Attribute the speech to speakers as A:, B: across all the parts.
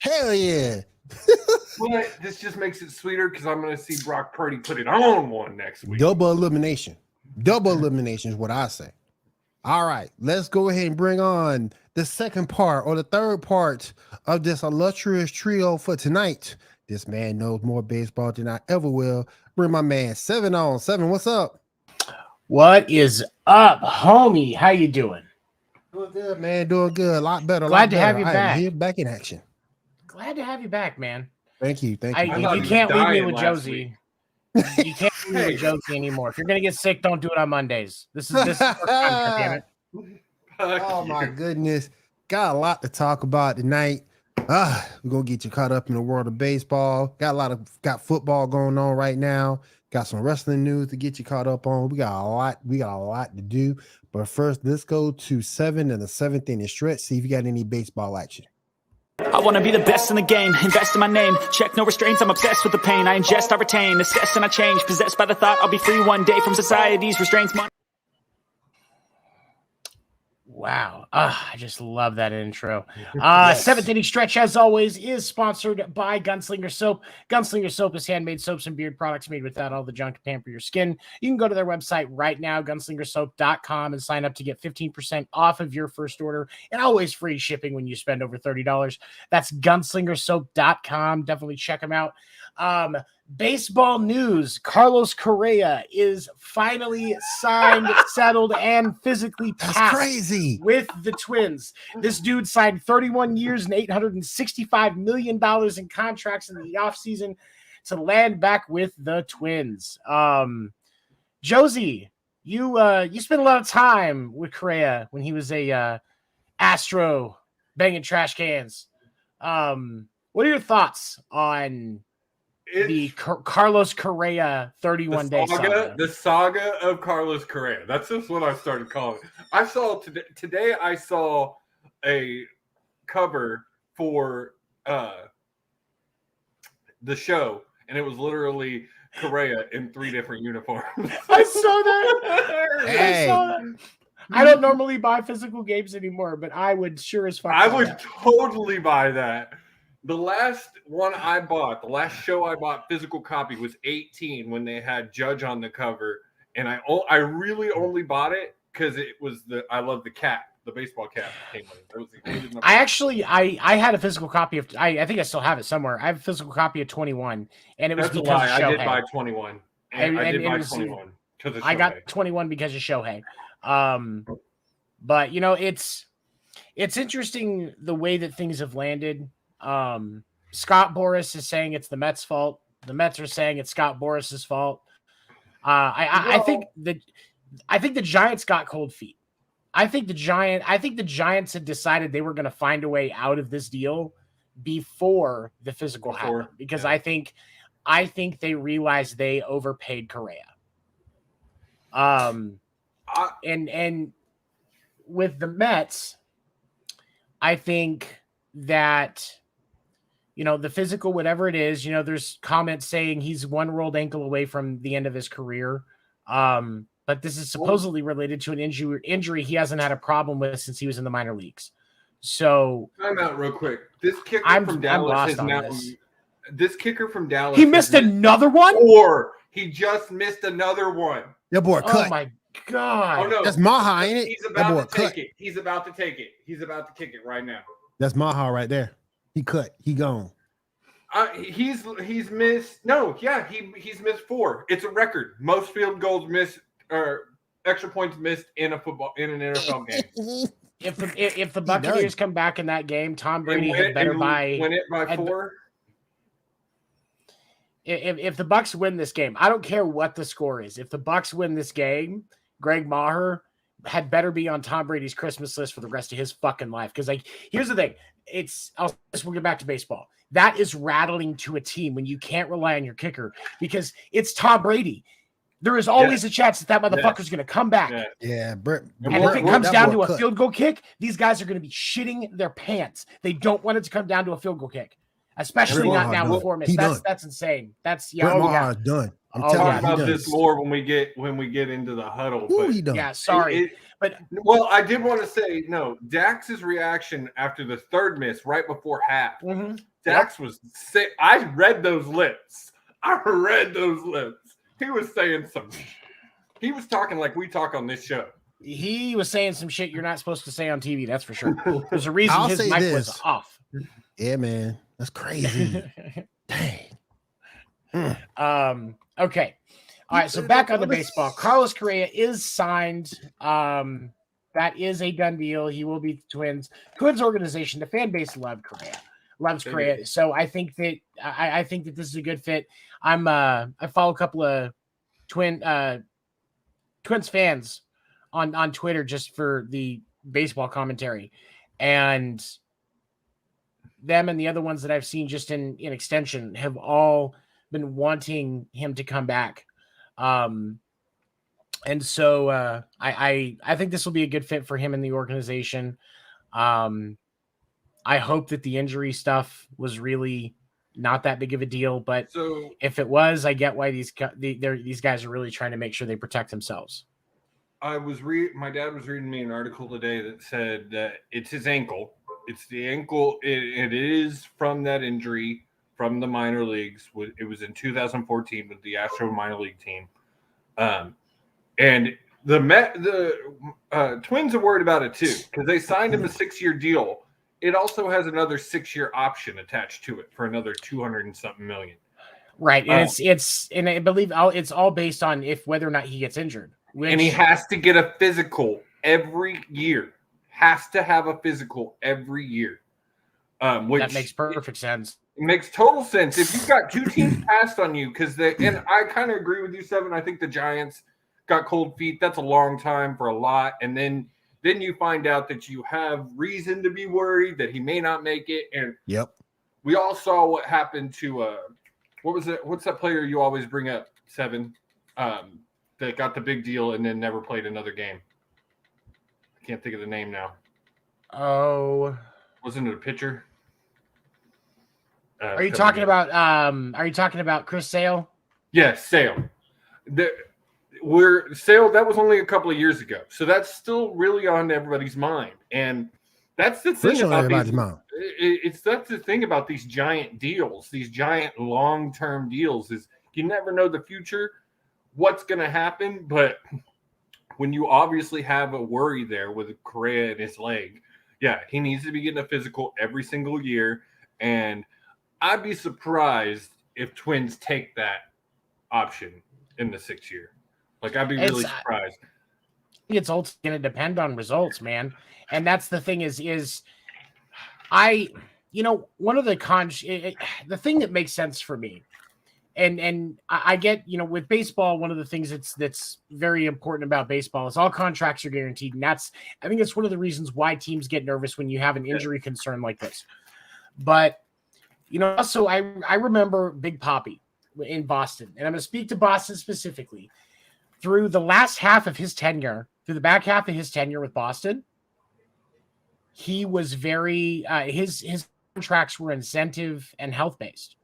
A: Hell yeah.
B: But this just makes it sweeter because I'm going to see Brock Purdy put it on one next week.
A: Double elimination. Double elimination is what I say. All right, let's go ahead and bring on the second part or the third part of this illustrious trio for tonight. This man knows more baseball than I ever will. Bring my man 7 on 7. What's up?
C: What is up, homie? How you doing?
A: Doing good, man. Doing good. A lot better.
C: Glad to have you
A: I am
C: back.
A: here back in action.
C: Glad to have you back, man.
A: Thank you. Thank you.
C: You can't leave me with Josie. You can't leave me with Josie anymore. If you're gonna get sick, don't do it on Mondays. This is damn it.
A: Oh my goodness. Got a lot to talk about tonight. We're gonna get you caught up in the world of baseball. Got football going on right now. Got some wrestling news to get you caught up on. We got a lot to do. But first, let's go to 7 and the 7th inning stretch. See if you got any baseball action.
D: I wanna be the best in the game, invest in my name. Check no restraints, I'm obsessed with the pain. I ingest, I retain, assess and I change. Possessed by the thought I'll be free one day from society's restraints.
C: Wow. I just love that intro. Yes. 7th inning stretch, as always, is sponsored by Gunslinger Soap. Gunslinger Soap is handmade soaps and beard products made without all the junk to pamper your skin. You can go to their website right now, gunslingersoap.com, and sign up to get 15% off of your first order and always free shipping when you spend over $30. That's gunslingersoap.com. Definitely check them out. Baseball news. Carlos Correa is finally signed, settled, and physically passed.
A: That's crazy.
C: With the Twins. This dude signed 31 years and $865 million in contracts in the offseason to land back with the Twins. Josie, you spent a lot of time with Correa when he was a Astro banging trash cans. What are your thoughts on the Carlos Correa 31-day saga?
B: The saga of Carlos Correa. That's just what I started calling it. I saw today I saw a cover for the show, and it was literally Correa in 3 different uniforms.
C: I saw that.
A: Hey.
C: I saw that. I don't normally buy physical games anymore, but I would sure as fuck.
B: I would totally buy that. The last one I bought, the last show I bought physical copy was 18 when they had Judge on the cover, and I really only bought it because it was I love the cap, the baseball cap that came with it.
C: I had a physical copy of I think I still have it somewhere. I have a physical copy of 21, and it was because of Shohei.
B: I did buy 21. I did buy 21 because of Shohei.
C: I got 21 because of Shohei. But it's interesting the way that things have landed. Scott Boras is saying it's the Mets' fault. The Mets are saying it's Scott Boras' fault. I think the Giants got cold feet. I think the Giants had decided they were going to find a way out of this deal before the physical happened because I think they realized they overpaid Correa. And with the Mets, I think that the physical, whatever it is, there's comments saying he's one rolled ankle away from the end of his career. But this is supposedly related to an injury he hasn't had a problem with since he was in the minor leagues. So
B: time out real quick. This kicker from Dallas is now. This kicker from Dallas.
C: He missed another one?
B: Or he just missed another one.
A: That boy cut.
C: Oh my God.
B: Oh no.
A: That's Maha, ain't it?
B: He's about to take it. He's about to take it. He's about to kick it right now.
A: That's Maha right there. He cut. He gone.
B: He's missed. No, yeah, he's missed 4. It's a record. Most field goals missed or extra points missed in an NFL game.
C: If the Buccaneers come back in that game, Tom Brady had better win
B: it by 4.
C: If the Bucs win this game, I don't care what the score is. If the Bucs win this game, Greg Maher had better be on Tom Brady's Christmas list for the rest of his fucking life. Because here's the thing. We'll get back to baseball. That is rattling to a team when you can't rely on your kicker because it's Tom Brady. There is always a chance that motherfucker's going to come back.
A: Yeah.
C: And if it comes down to a field goal kick, these guys are going to be shitting their pants. They don't want it to come down to a field goal kick, especially not now with 4 minutes. That's insane. That's
A: done. I'm telling
B: you, about this more when we get into the huddle.
C: Yeah, sorry. But
B: well, I did want to say no. Dax's reaction after the third miss, right before half.
C: mm-hmm.
B: Dax was sick. I read those lips. I read those lips. He was saying some. He was talking like we talk on this show.
C: He was saying some shit you're not supposed to say on TV. That's for sure. There's a reason his mic was off.
A: Yeah, man, that's crazy. Dang.
C: Okay. All right. So back on the baseball. Carlos Correa is signed. That is a done deal. He will be the Twins. Twins organization. The fan base loves Correa. So I think that I think that this is a good fit. I follow a couple of Twins fans on Twitter just for the baseball commentary, and them and the other ones that I've seen just in extension have all been wanting him to come back. And so I think this will be a good fit for him in the organization. I hope that the injury stuff was really not that big of a deal, but if it was, I get why these guys are really trying to make sure they protect themselves.
B: My dad was reading me an article today that said that it's his ankle. It's the ankle. It is from that injury from the minor leagues. It was in 2014 with the Astro minor league team. And the Twins are worried about it too because they signed him a 6-year deal. It also has another 6-year option attached to it for another 200 and something million.
C: Right, and and I believe it's all based on whether or not he gets injured.
B: And he has to get a physical every year. Has to have a physical every year. Which
C: that makes perfect sense.
B: It makes total sense. If you've got two teams passed on you, and I kind of agree with you, Seven. I think the Giants got cold feet. That's a long time for a lot. And then you find out that you have reason to be worried that he may not make it. And we all saw what happened to what was it? What's that player you always bring up, Seven? That got the big deal and then never played another game. I can't think of the name now.
C: Oh,
B: wasn't it a pitcher?
C: Are you talking about Chris Sale?
B: Yes, Sale. That was only a couple of years ago, so that's still really on everybody's mind, and that's the thing about that's the thing about these giant deals, these giant long-term deals, is you never know the future, what's going to happen, but when you obviously have a worry there with Correa and his leg, he needs to be getting a physical every single year, and I'd be surprised if Twins take that option in the 6th year. Like, I'd be really surprised.
C: It's ultimately going to depend on results, man. And that's the thing is one of the the thing that makes sense for me, and I get, with baseball, one of the things that's very important about baseball is all contracts are guaranteed. And I think it's one of the reasons why teams get nervous when you have an injury concern like this. But, also I remember Big Papi in Boston, and I'm going to speak to Boston specifically. Through the last half of his tenure, through the back half of his tenure with Boston, he was very his contracts were incentive and health based.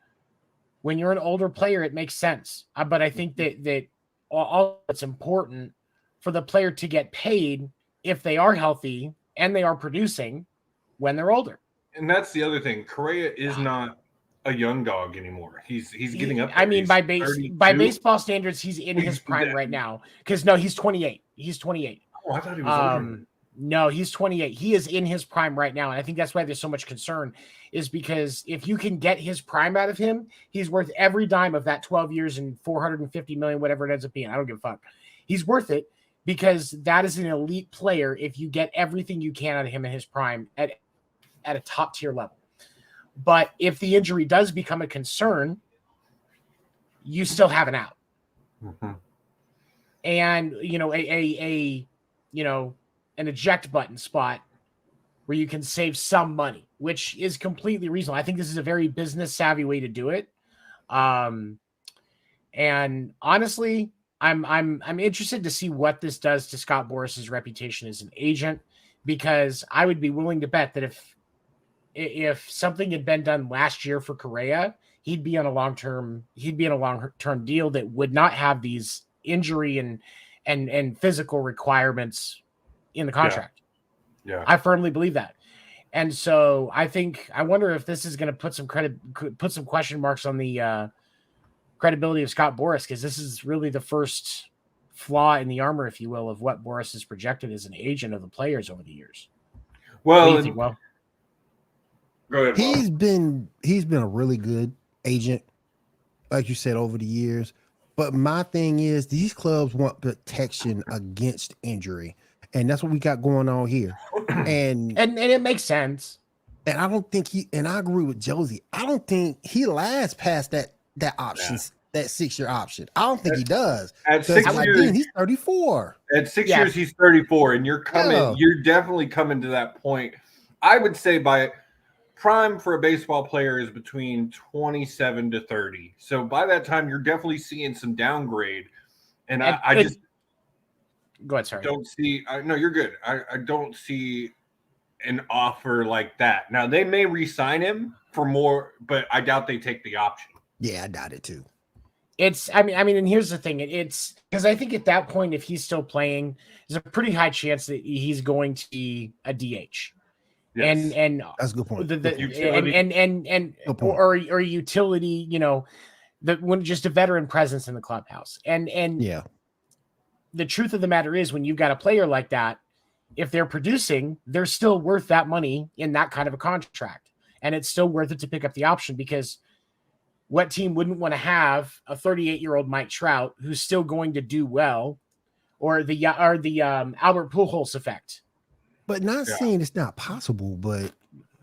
C: When you're an older player, it makes sense. But I think that all it's important for the player to get paid if they are healthy and they are producing when they're older.
B: And that's the other thing. Correa is not a young dog anymore. He's getting up there.
C: I mean, by baseball standards, he's in his prime right now. Because he's 28. He's 28.
B: Oh, I thought he was older.
C: No, he's 28. He is in his prime right now. And I think that's why there's so much concern, is because if you can get his prime out of him, he's worth every dime of that 12 years and $450 million, whatever it ends up being. I don't give a fuck. He's worth it because that is an elite player if you get everything you can out of him in his prime at a top tier level. But if the injury does become a concern, you still have an out.
B: Mm-hmm.
C: And, an eject button spot where you can save some money, which is completely reasonable. I think this is a very business savvy way to do it. And honestly, I'm interested to see what this does to Scott Boris's reputation as an agent, because I would be willing to bet that if something had been done last year for Correa, he'd be on a long-term deal that would not have these injury and physical requirements in the contract.
B: Yeah.
C: I firmly believe that. And so I wonder if this is going to put some question marks on the credibility of Scott Boras, because this is really the first flaw in the armor, if you will, of what Boras has projected as an agent of the players over the years.
B: Well,
C: what do you think, Will?
B: Go ahead.
A: He's been a really good agent, like you said, over the years. But my thing is, these clubs want protection against injury, and that's what we got going on here. And
C: it makes sense.
A: And I don't think and I agree with Josie. I don't think he lasts past that option, that 6-year option. I don't think he does.
B: At 6 years,
A: he's 34.
B: At 6 years, he's 34, and you're definitely coming to that point. I would say by prime for a baseball player is between 27 to 30. So by that time, you're definitely seeing some downgrade. And I just
C: go ahead. Sorry,
B: don't see. No, you're good. I don't see an offer like that. Now they may re-sign him for more, but I doubt they take the option.
A: Yeah, I doubt it too.
C: I mean, and here's the thing. It's because I think at that point, if he's still playing, there's a pretty high chance that he's going to be a DH. Yes. And
A: that's a good point.
C: Or utility, when just a veteran presence in the clubhouse. And
A: yeah,
C: the truth of the matter is, when you've got a player like that, if they're producing, they're still worth that money in that kind of a contract. And it's still worth it to pick up the option, because what team wouldn't want to have a 38-year-old Mike Trout who's still going to do well, or the Albert Pujols effect?
A: But not saying it's not possible, but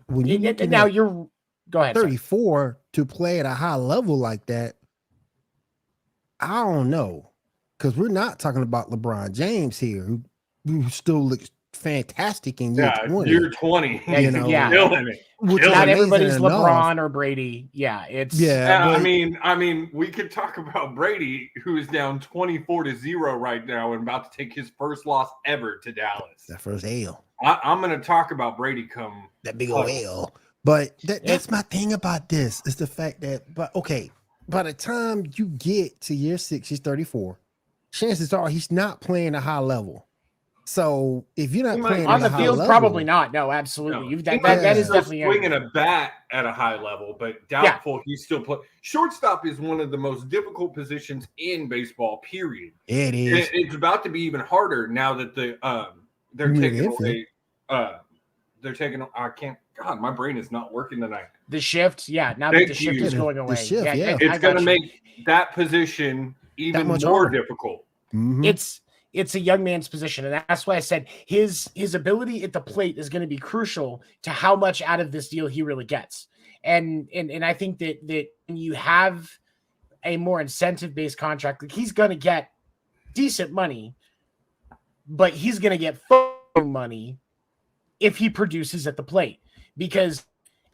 A: when you
C: go ahead.
A: 34 sorry. To play at a high level like that, I don't know, because we're not talking about LeBron James here, who still looks fantastic in year 20.
B: Year 20,
C: killing it. Not everybody's LeBron or Brady.
B: I mean, we could talk about Brady, who is down 24-0 right now and about to take his first loss ever to Dallas.
A: That first L.
B: I'm going to talk about Brady come
A: that big old L. But that's my thing about this, is the fact that, by the time you get to year 6, he's 34. Chances are he's not playing a high level. So if you're not playing
C: on the field,
A: level,
C: probably not. No, absolutely. No. That is definitely
B: swinging a bat at a high level, but doubtful he's still playing. Shortstop is one of the most difficult positions in baseball. Period.
A: It is.
B: It's about to be even harder now that they're taking away. They're taking. I can't. God, my brain is not working tonight.
C: The shift, now that the shift is going away,
B: it's going to make that position even more difficult.
A: Mm-hmm.
C: It's a young man's position, and that's why I said his ability at the plate is going to be crucial to how much out of this deal he really gets. And I think that when you have a more incentive-based contract, like, he's going to get decent money, but he's going to get money if he produces at the plate. Because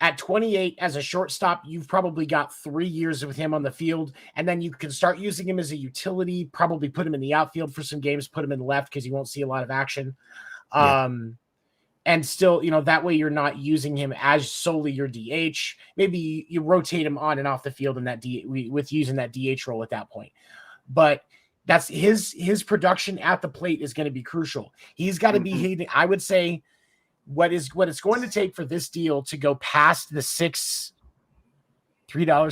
C: at 28 as a shortstop, you've probably got 3 years with him on the field, and then you can start using him as a utility, probably put him in the outfield for some games, put him in the left because you won't see a lot of action. And still, that way you're not using him as solely your DH. Maybe you rotate him on and off the field in that with using that DH role at that point. But that's his production at the plate is going to be crucial. He's got to be hitting, I would say, what it's going to take for this deal to go past the $3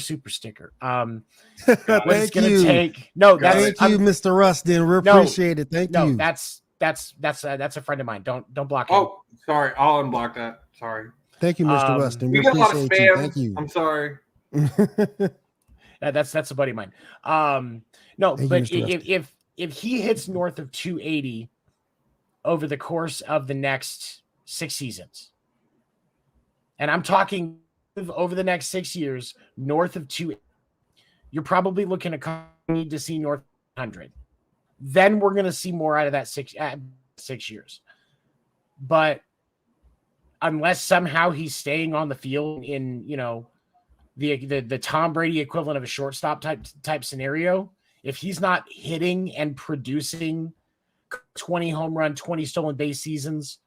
C: super sticker.
A: What it's going to take. Thank you, Mr. Rustin. We appreciate it. Thank you.
C: That's a friend of mine. Don't block him.
B: Oh, sorry. I'll unblock that. Sorry.
A: Thank you, Mr. Rustin.
B: We got a lot of spam. Thank you. I'm sorry.
C: That's a buddy of mine. But if he hits north of 280 over the course of the next 6 seasons, and I'm talking over the next 6 years, north of 2, you're probably looking to see north of 100. Then we're going to see more out of that 6 years. But unless somehow he's staying on the field in, the Tom Brady equivalent of a shortstop type scenario, if he's not hitting and producing 20 home run, 20 stolen base seasons,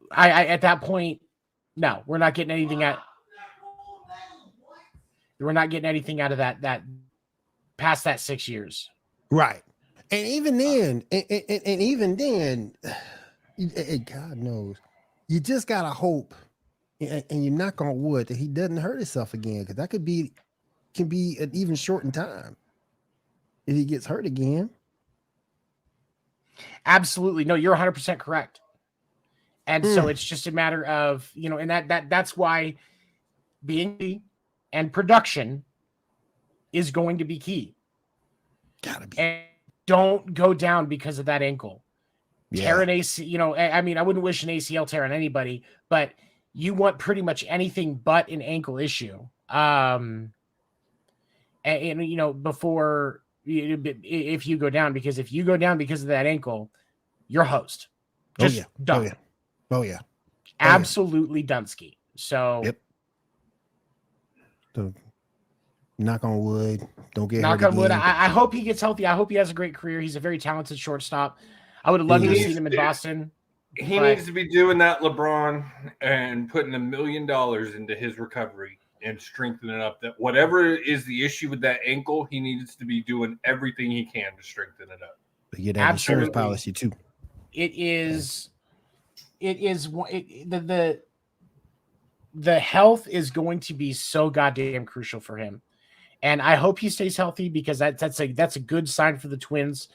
C: I at that point, no, we're not getting anything out. We're not getting anything out of that past that 6 years.
A: Right. And even then, and even then, God knows, you just gotta hope, and you knock on wood, that he doesn't hurt himself again, because that can be an even shortened time if he gets hurt again.
C: Absolutely. No, you're 100% correct. And so it's just a matter of, and that's why being and production is going to be key.
A: Gotta be.
C: And don't go down because of that ankle.
A: Yeah.
C: Tear an ACL, I mean, I wouldn't wish an ACL tear on anybody, but you want pretty much anything but an ankle issue. And before, if you go down, because if you go down because of that ankle, you're host. Just done.
A: Oh yeah.
C: Absolutely Dunsky. So
A: yep. So knock on wood. Don't get
C: knock
A: hurt
C: on wood.
A: again.
C: I hope he gets healthy. I hope he has a great career. He's a very talented shortstop. I would have loved to have seen him in Boston.
B: He needs to be doing that, LeBron, and putting $1 million into his recovery and strengthening up. That whatever is the issue with that ankle, he needs to be doing everything he can to strengthen it up.
A: But get that insurance policy too.
C: The health is going to be so goddamn crucial for him. And I hope he stays healthy, because that's a good sign for the Twins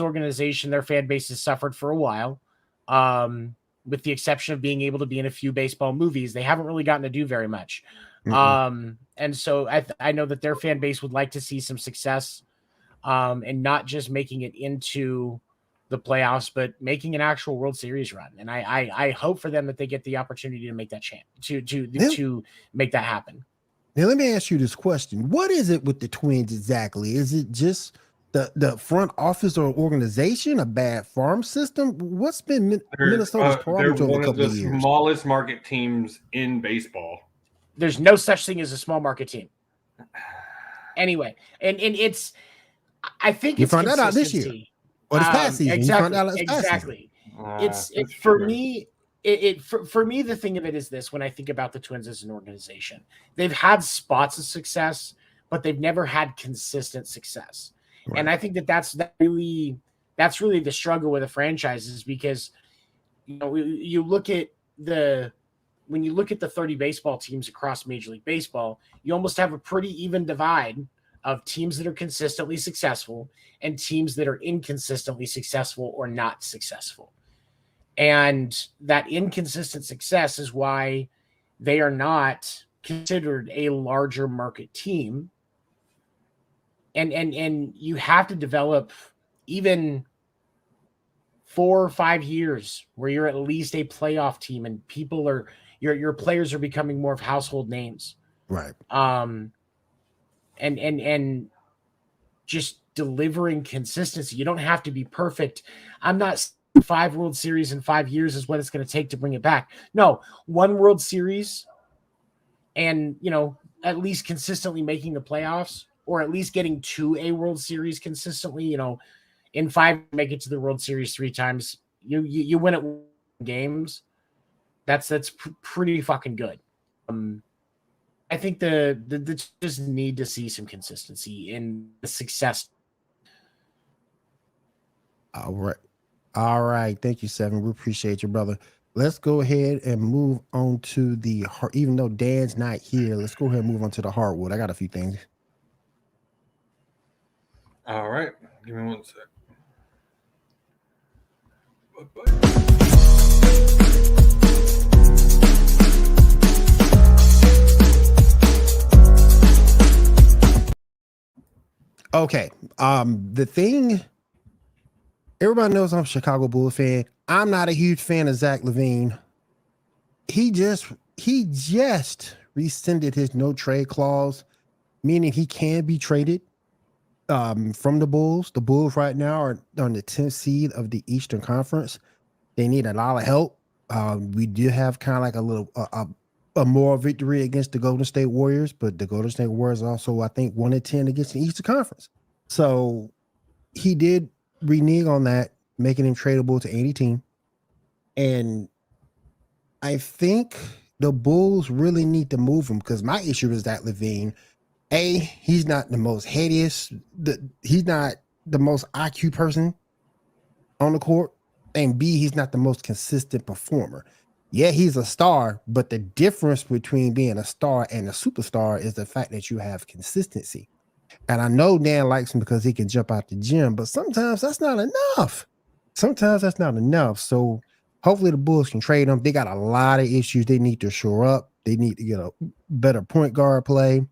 C: organization. Their fan base has suffered for a while. With the exception of being able to be in a few baseball movies, they haven't really gotten to do very much. And so I know that their fan base would like to see some success, and not just making it into the playoffs, but making an actual World Series run. And I hope for them that they get the opportunity to make that to make that happen.
A: Now, let me ask you this question. What is it with the Twins exactly? Is it just the front office or organization, a bad farm system? What's been Minnesota's problem
B: they're
A: over
B: one
A: a
B: of
A: couple
B: the
A: of years?
B: smallest market teams in baseball.
C: There's no such thing as a small market team. Anyway, and it's, I think
A: you
C: it's
A: found that out this year or this past season.
C: Exactly.
A: You found out
C: Exactly. It's for me. For me, the thing of it is this: when I think about the Twins as an organization, they've had spots of success, but they've never had consistent success. Right. And I think that's really the struggle with a franchise, is because you look at when you look at the 30 baseball teams across Major League Baseball, you almost have a pretty even divide of teams that are consistently successful and teams that are inconsistently successful or not successful. And that inconsistent success is why they are not considered a larger market team. And you have to develop even 4 or 5 years where you're at least a playoff team and people are your players are becoming more of household names.
A: Right.
C: And just delivering consistency. You don't have to be perfect. I'm not 5 World Series in 5 years is what it's going to take to bring it back. No, 1 World Series and, at least consistently making the playoffs, or at least getting to a World Series consistently, in 5, make it to the World Series 3 times. You win at games. That's pretty fucking good. I think the just need to see some consistency in the success.
A: All right. Thank you, Seven. We appreciate you, brother. Let's go ahead and move on to the heart. Even though Dan's not here, let's go ahead and move on to the hardwood. I got a few things.
B: All right. Give me 1 sec.
A: Okay. The thing, everybody knows I'm a Chicago Bulls fan. I'm not a huge fan of Zach LaVine. He just rescinded his no trade clause, meaning he can be traded from the Bulls. The Bulls right now are on the 10th seed of the Eastern Conference. They need a lot of help. We do have kind of like a moral victory against the Golden State Warriors, but the Golden State Warriors also, I think, 1-10 against the Eastern Conference. So he did renege on that, making him tradable to any team. And I think the Bulls really need to move him, because my issue is that LaVine, he's not the most headiest. He's not the most IQ person on the court, and B, he's not the most consistent performer. Yeah, he's a star, but the difference between being a star and a superstar is the fact that you have consistency. And I know Dan likes him because he can jump out the gym, but sometimes that's not enough. So hopefully the Bulls can trade him. They got a lot of issues they need to shore up. They need to get a better point guard play,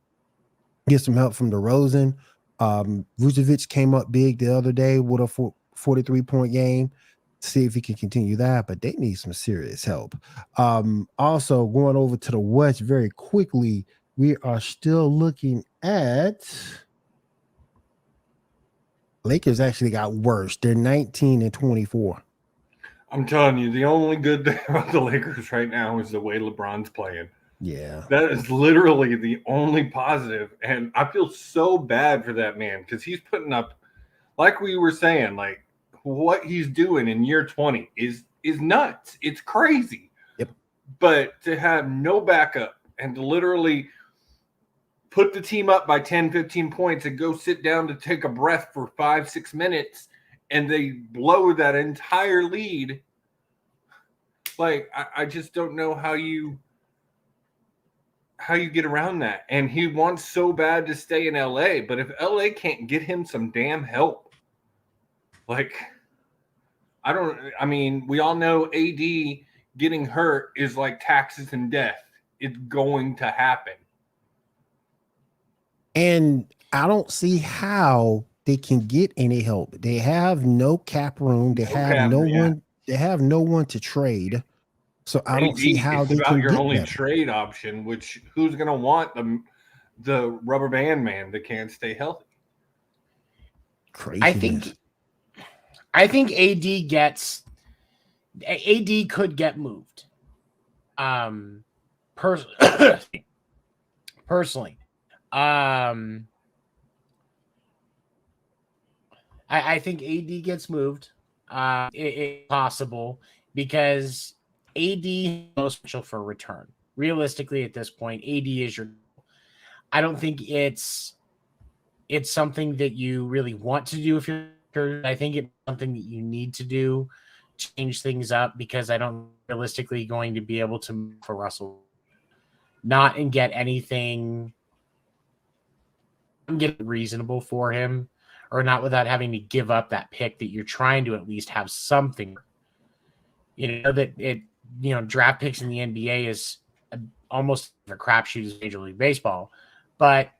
A: get some help from DeRozan. Vucevic came up big the other day with a 43-point game. See if he can continue that, but they need some serious help. Also, going over to the West very quickly, we are still looking at Lakers actually got worse. They're 19-24.
B: I'm telling you, the only good thing about the Lakers right now is the way LeBron's playing.
A: Yeah.
B: That is literally the only positive. And I feel so bad for that man because he's putting up, like we were saying, like what he's doing in year 20 is nuts. It's crazy.
A: Yep.
B: But to have no backup and to literally put the team up by 10, 15 points and go sit down to take a breath for 5-6 minutes and they blow that entire lead. Like, I just don't know how you get around that. And he wants so bad to stay in LA, but if LA can't get him some damn help, like, we all know AD getting hurt is like taxes and death. It's going to happen.
A: And I don't see how they can get any help. They have no cap room. They have no one. They have no one to trade. So I don't see how they can
B: your
A: get
B: only
A: better.
B: trade option. Which who's going to want the rubber band man that can't stay healthy?
A: Crazy.
C: I think AD could get moved. Personally. I think AD gets moved. It's possible because AD is most potential for return. Realistically, at this point, AD is your. I don't think it's something that you really want to do if you're. I think it's something that you need to do, change things up because I don't realistically going to be able to move for Russell, not and get anything. Get reasonable for him, or not without having to give up that pick that you're trying to at least have something. You know that it. Draft picks in the NBA is almost a crapshoot as Major League Baseball, but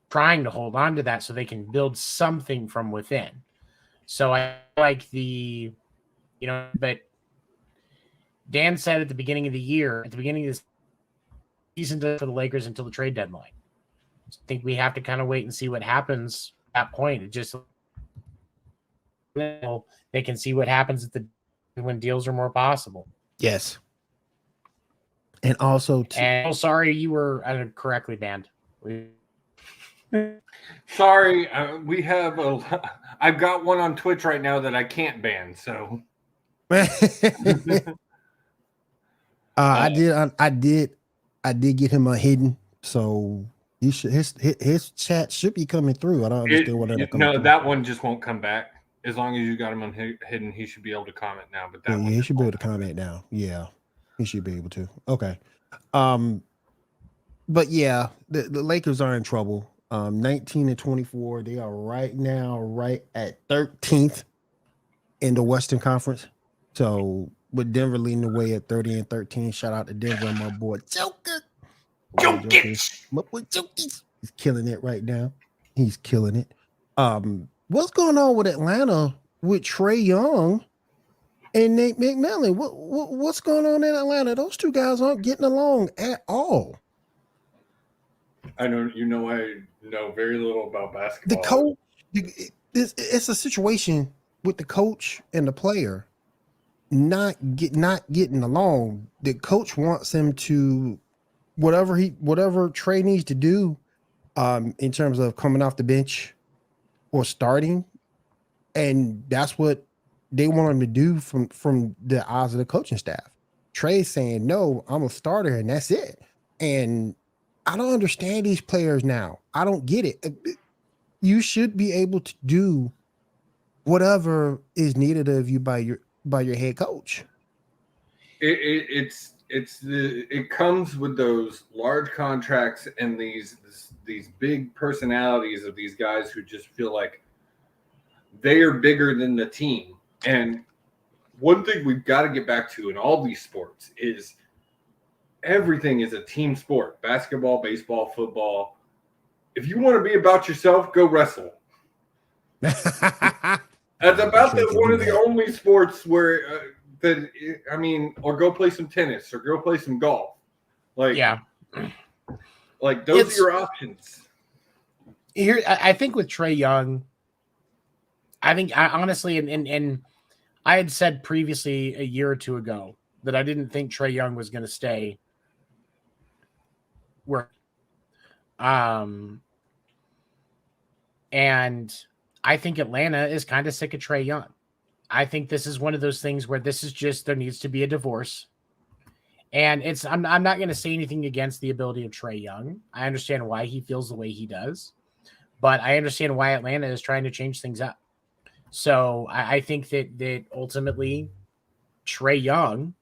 C: trying to hold on to that so they can build something from within. So I like but Dan said at the beginning of the this season for the Lakers until the trade deadline. I think we have to kind of wait and see what happens at that point. It just they can see what happens when deals are more possible.
A: Yes. And also,
C: sorry, you were correctly banned.
B: Sorry, we have I've got one on Twitch right now that I can't ban. So
A: I did get him hidden. So you should his chat should be coming through. I don't understand what they're coming through.
B: That one just won't come back. As long as you got him on hidden, he should be able to comment now. But that
A: he should be able to comment now. Yeah, he should be able to. Okay. But yeah, the Lakers are in trouble. 19-24. They are right at 13th in the Western Conference. So with Denver leading the way at 30-13. Shout out to Denver and my boy Joker. My boy Jokic. He's killing it right now. He's killing it. What's going on with Atlanta with Trae Young and Nate McMillan? What's going on in Atlanta? Those two guys aren't getting along at all.
B: I know I know very little about basketball.
A: The coach, it's a situation with the coach and the player not getting along. The coach wants him to whatever Trae needs to do in terms of coming off the bench or starting, and that's what they want him to do from the eyes of the coaching staff. Trae's saying, no, I'm a starter and that's it. And I don't understand these players now. I don't get it. you should be able to do whatever is needed of you by your head coach.
B: It comes with those large contracts and these big personalities of these guys who just feel like they are bigger than the team. And one thing we've got to get back to in all these sports is everything is a team sport. Basketball, baseball, football. If you want to be about yourself, go wrestle. That's about one of the only sports where or go play some tennis or go play some golf. Like those are your options.
C: Here, I think with Trae Young, I honestly, and I had said previously a year or two ago that I didn't think Trae Young was going to stay where, and I think Atlanta is kind of sick of Trae Young. I think this is one of those things where this is just, there needs to be a divorce. And I'm not going to say anything against the ability of Trae Young. I understand why he feels the way he does, but I understand why Atlanta is trying to change things up. So I think that ultimately Trae Young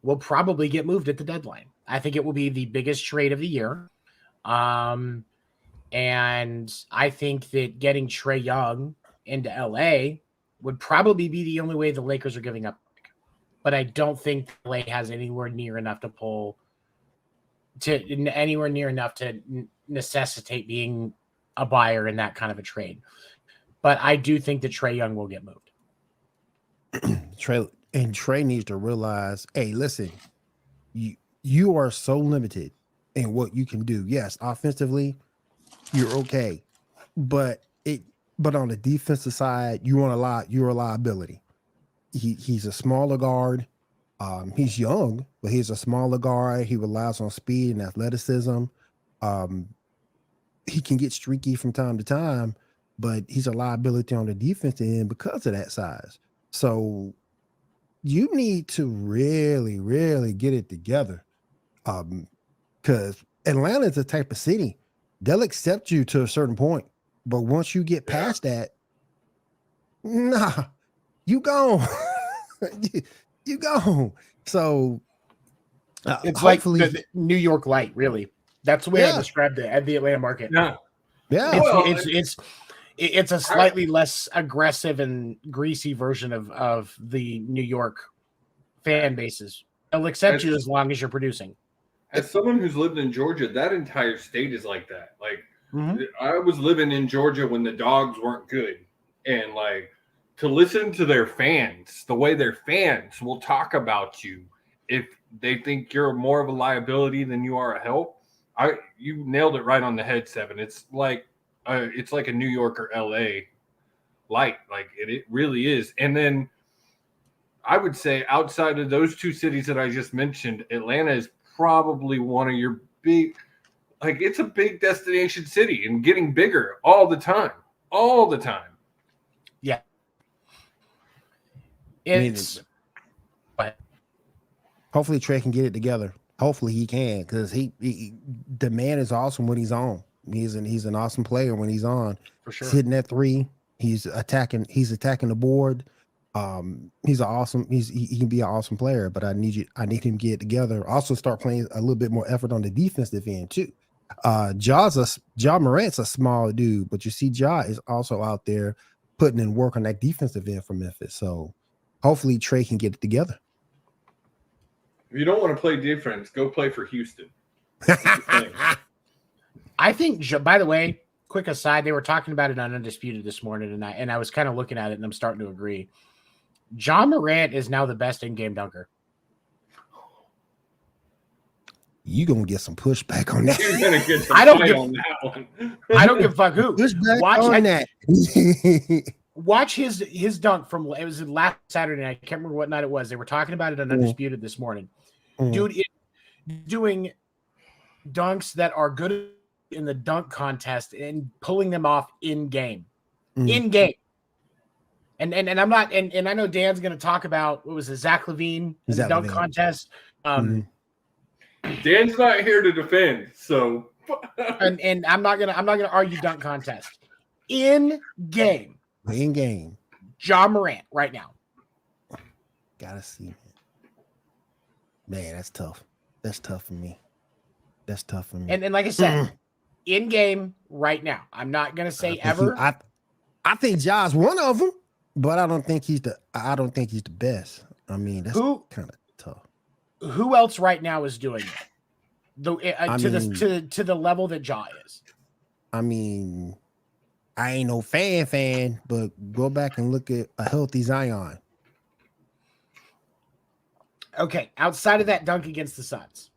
C: will probably get moved at the deadline. I think it will be the biggest trade of the year. And I think that getting Trae Young into LA would probably be the only way the Lakers are giving up. But I don't think LA has anywhere near enough to necessitate being a buyer in that kind of a trade. But I do think that Trae Young will get moved.
A: Trae needs to realize, hey, listen, you are so limited in what you can do. Yes, offensively, you're okay, but on the defensive side, you're a liability. He's a smaller guard. He's young, but he's a smaller guard. He relies on speed and athleticism. He can get streaky from time to time, but he's a liability on the defensive end because of that size. So you need to really, really get it together. Because Atlanta is the type of city, they'll accept you to a certain point. But once you get past that, nah, you gone. you gone. So
C: it's like the New York Light, really. That's the way I described it at the Atlanta market.
B: Yeah.
A: Yeah.
C: It's a slightly less aggressive and greasy version of the New York fan bases. They'll accept you as long as you're producing.
B: As someone who's lived in Georgia, that entire state is like that. Like, I was living in Georgia when the Dogs weren't good. And, like, to listen to their fans, the way their fans will talk about you if they think you're more of a liability than you are a help, you nailed it right on the head, Seven. It's like a New York or LA light. Like, it really is. And then I would say outside of those two cities that I just mentioned, Atlanta is probably one of your big, like, it's a big destination city and getting bigger all the time.
C: Yeah.
A: Hopefully Trae can get it together. Hopefully he can, because the man is awesome when he's on. He's an awesome player when he's on.
C: For sure.
A: He's hitting that three. He's attacking the board. He can be an awesome player, but I need him to get it together. Also start playing a little bit more effort on the defensive end too. Ja Morant's a small dude, but you see Ja is also out there putting in work on that defensive end for Memphis. So hopefully Trae can get it together.
B: If you don't want to play defense, go play for Houston.
C: I think, by the way, quick aside, they were talking about it on Undisputed this morning, and I was kind of looking at it, and I'm starting to agree. Ja Morant is now the best in-game dunker.
A: You gonna get some pushback on that?
B: You're gonna get some
C: I don't
B: on that one.
C: I don't give a fuck who.
A: That.
C: Watch his dunk from, it was last Saturday night. I can't remember what night it was. They were talking about it on Undisputed this morning. Dude is doing dunks that are good in the dunk contest and pulling them off in game. In game. And I'm not, and I know Dan's going to talk about, what was it, Zach LaVine, the dunk contest.
B: Dan's not here to defend, so.
C: and I'm not gonna argue dunk contest. in game.
A: In game.
C: Ja Morant right now.
A: Gotta see. Man, that's tough. That's tough for me. That's tough for me.
C: And like I said, in game right now. I'm not gonna say ever.
A: I think Ja's one of them, but I don't think he's the best. I mean, that's kind of tough.
C: Who else right now is doing it? To the level that Ja is.
A: I mean, I ain't no fan, but go back and look at a healthy Zion.
C: Okay, outside of that dunk against the Suns,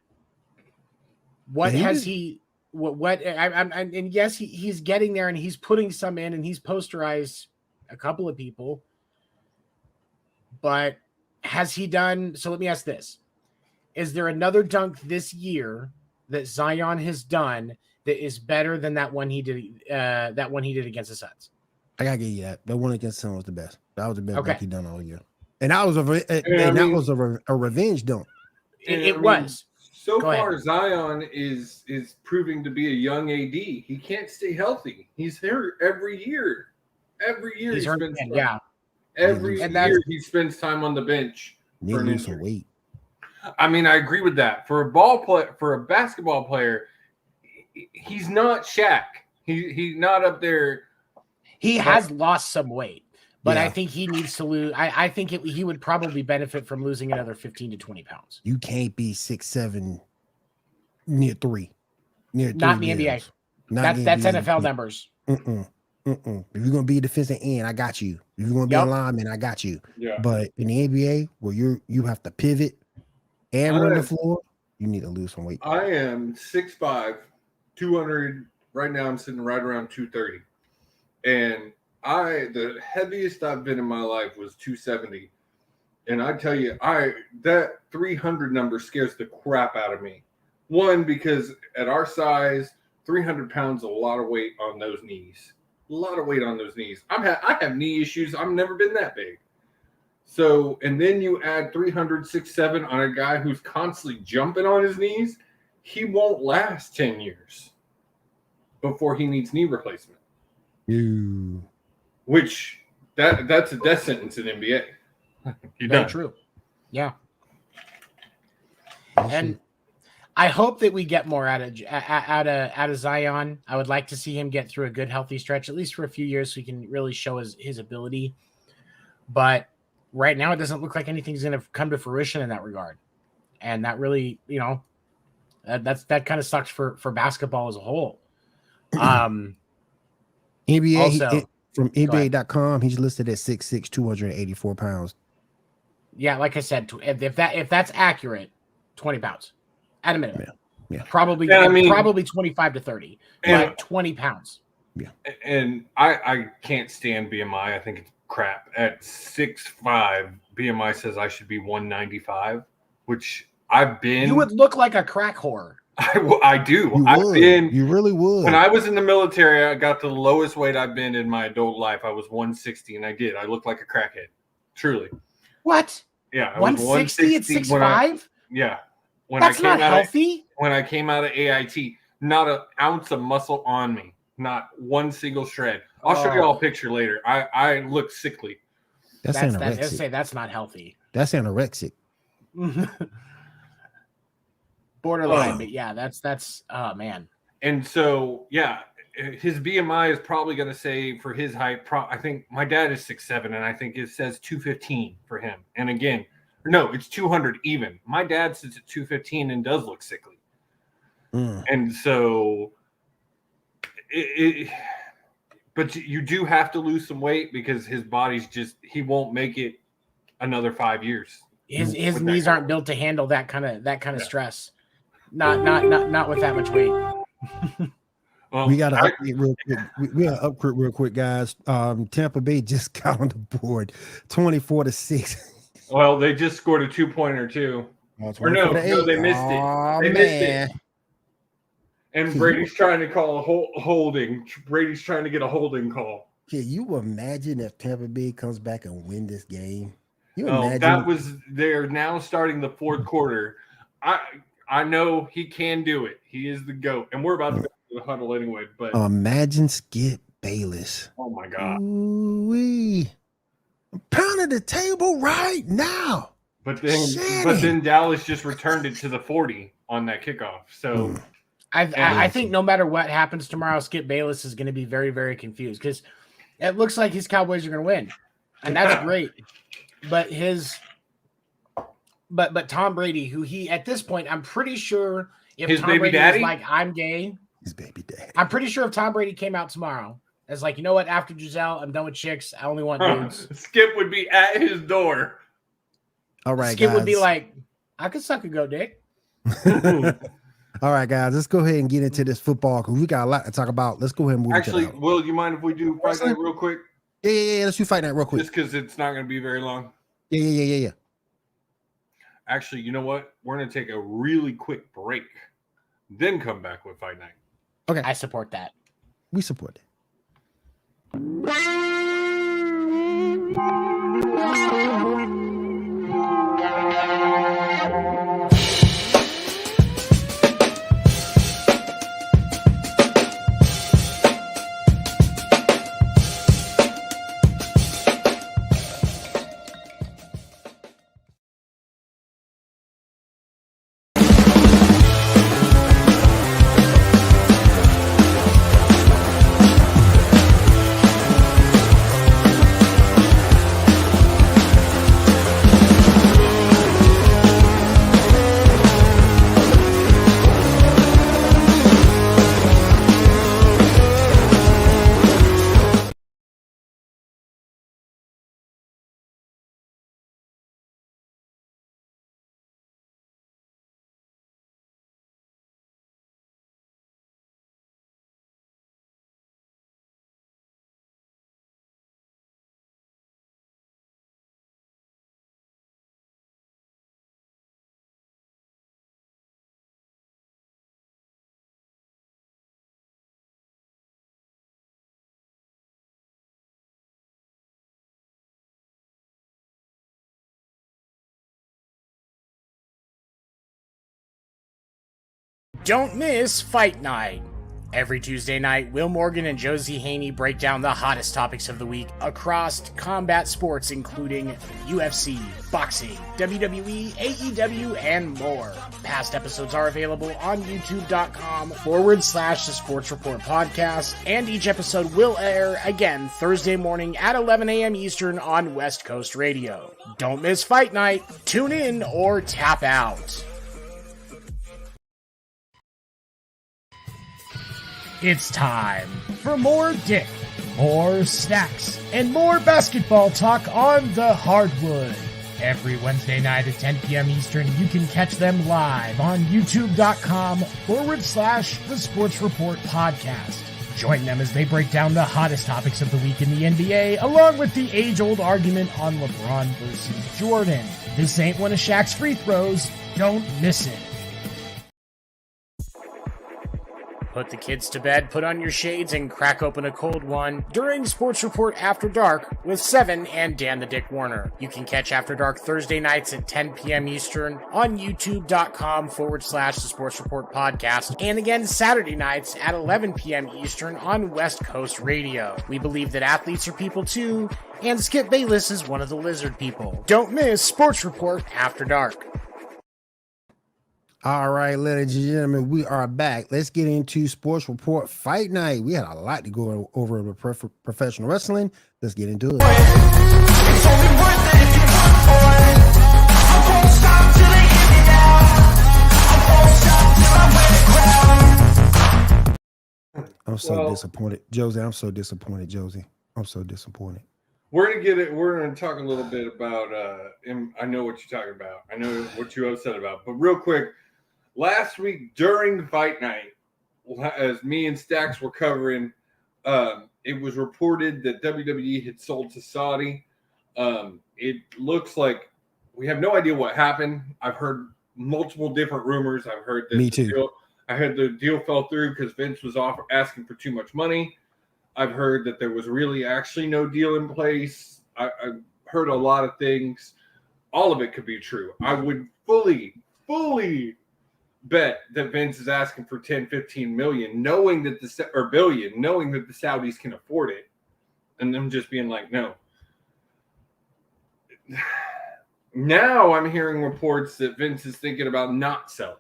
C: what has he? What? And yes, he's getting there, and he's putting some in, and he's posterized a couple of people. But has he done? So let me ask this: is there another dunk this year that Zion has done that is better than that one he did? That one he did against the Suns.
A: I gotta give you that. That one against the Suns was the best. That was the best dunk he done all year, and that was a revenge dunk.
C: It was.
B: So far, Zion is proving to be a young AD. He can't stay healthy. He's hurt every year. Every year
C: he's
B: spends time.
C: Yeah.
B: Every year he spends time on the bench.
A: For an injury. Weight.
B: I mean, I agree with that. For a basketball player, he's not Shaq. He's not up there.
C: He has lost some weight, but I think he needs to lose. I think he would probably benefit from losing another 15 to 20 pounds.
A: You can't be 6'7", near three.
C: Not in the NBA. That's NFL numbers.
A: If you're gonna be a defensive end, I got you. If you're gonna be a lineman, I got you. Yeah. But in the NBA, where you have to pivot and run the floor, you need to lose some weight.
B: I am 6'5", 200. Right now, I'm sitting right around 230, and the heaviest I've been in my life was 270. And I tell you, that 300 number scares the crap out of me. One, because at our size, 300 pounds is a lot of weight on those knees. A lot of weight on those knees. I have knee issues. I've never been that big. So, and then you add 300, 6'7" on a guy who's constantly jumping on his knees, he won't last 10 years before he needs knee replacement. Which that's a death sentence in NBA.
C: Very true. Yeah. And I hope that we get more out of Zion. I would like to see him get through a good, healthy stretch, at least for a few years, so he can really show his ability. But right now, it doesn't look like anything's going to come to fruition in that regard. And that really, that kind of sucks for basketball as a whole.
A: NBA also, from NBA.com, he's listed at 6'6", 284 pounds.
C: Yeah, like I said, if that's accurate, 20 pounds at a minimum.
A: Yeah.
C: Probably 25 to 30, but 20 pounds.
A: Yeah.
B: And I can't stand BMI. I think it's crap. At 6'5", BMI says I should be 195, which I've been.
C: You would look like a crack whore.
B: I do.
A: You really would.
B: When I was in the military, I got the lowest weight I've been in my adult life. I was 160, and I did. I looked like a crackhead. Truly.
C: What?
B: Yeah.
C: 160 at 6'5"?
B: Yeah.
C: That's not healthy.
B: When I came out of AIT, not an ounce of muscle on me. Not one single shred. I'll show you all a picture later. I look sickly.
A: That's anorexic.
C: That's not healthy.
A: That's anorexic.
C: Borderline, but yeah, that's oh man.
B: And so yeah, his BMI is probably going to say for his height. I think my dad is 6'7", and I think it says 215 for him. And again, no, it's 200 even. My dad sits at 215 and does look sickly. And so, but you do have to lose some weight because his body's he won't make it another 5 years.
C: His knees aren't built to handle that kind of stress. Not with that much weight.
A: Well, we got to update real quick. We got to upgrade real quick, guys. Tampa Bay just got on the board, 24-6.
B: Well, they just scored a 2-pointer too. Or no, they missed it. They missed it. And Brady's trying to call a holding. Brady's trying to get a holding call.
A: Can you imagine if Tampa Bay comes back and win this game?
B: They're now starting the fourth quarter. I know he can do it. He is the GOAT. And we're about to go to the huddle anyway. But
A: imagine Skip Bayless.
B: Oh my God.
A: Ooh-wee. I'm pounding the table right now.
B: But then Dallas just returned it to the 40 on that kickoff. So
C: I think no matter what happens tomorrow, Skip Bayless is going to be very, very confused because it looks like his Cowboys are going to win, and that's great. But but Tom Brady, who he at this point, I'm pretty sure if
B: his
C: Tom
B: baby
C: Brady
B: daddy
C: was like, I'm gay,
A: his baby daddy.
C: I'm pretty sure if Tom Brady came out tomorrow as like, you know what, after Giselle, I'm done with chicks. I only want dudes.
B: Skip would be at his door.
A: All right,
C: Skip
A: guys.
C: would be like, I could suck a goat dick.
A: All right, guys, let's go ahead and get into this football because we got a lot to talk about. Let's go ahead and move.
B: Actually, Will, you mind if we do Fight Night real quick?
A: Yeah. Let's do Fight Night real quick.
B: Just because it's not going to be very long.
A: Yeah.
B: Actually, you know what? We're going to take a really quick break, then come back with Fight Night.
A: Okay.
C: I support that.
A: We support it.
C: Don't miss Fight Night. Every Tuesday night, Will Morgan and Josie Haney break down the hottest topics of the week across combat sports, including UFC, boxing, WWE, AEW, and more. Past episodes are available on youtube.com/The Sports Report Podcast, and each episode will air again Thursday morning at 11 a.m. Eastern on West Coast Radio. Don't miss Fight Night. Tune in or tap out. It's time for more dick, more snacks, and more basketball talk on the hardwood. Every Wednesday night at 10 p.m. Eastern, you can catch them live on youtube.com/The Sports Report Podcast. Join them as they break down the hottest topics of the week in the NBA, along with the age-old argument on LeBron versus Jordan. This ain't one of Shaq's free throws. Don't miss it. Put the kids to bed, put on your shades, and crack open a cold one during Sports Report After Dark with Seven and Dan the Dick Warner. You can catch After Dark Thursday nights at 10 p.m. Eastern on youtube.com/The Sports Report Podcast, and again Saturday nights at 11 p.m. Eastern on West Coast Radio. We believe that athletes are people too, and Skip Bayless is one of the lizard people. Don't miss Sports Report After Dark.
A: All right, ladies and gentlemen, we are back. Let's get into Sports Report Fight Night. We had a lot to go over with professional wrestling. Let's get into it. It's only worth it if you work for it. I won't stop till they hear me now. I won't stop till I win the crown. I'm so disappointed. Josie, I'm so disappointed, Josie. I'm so disappointed.
B: We're gonna get it. We're gonna talk a little bit about. I know what you're talking about. I know what you're upset about. But real quick, last week during the Fight Night, as me and Stax were covering, it was reported that WWE had sold to Saudi. It looks like we have no idea what happened. I've heard multiple different rumors. I've heard that
A: me too.
B: I heard the deal fell through because Vince was asking for too much money. I've heard that there was really actually no deal in place. I've heard a lot of things. All of it could be true. I would fully bet that Vince is asking for 10, 15 million, knowing that billion, knowing that the Saudis can afford it, and them just being like, no. Now I'm hearing reports that Vince is thinking about not selling.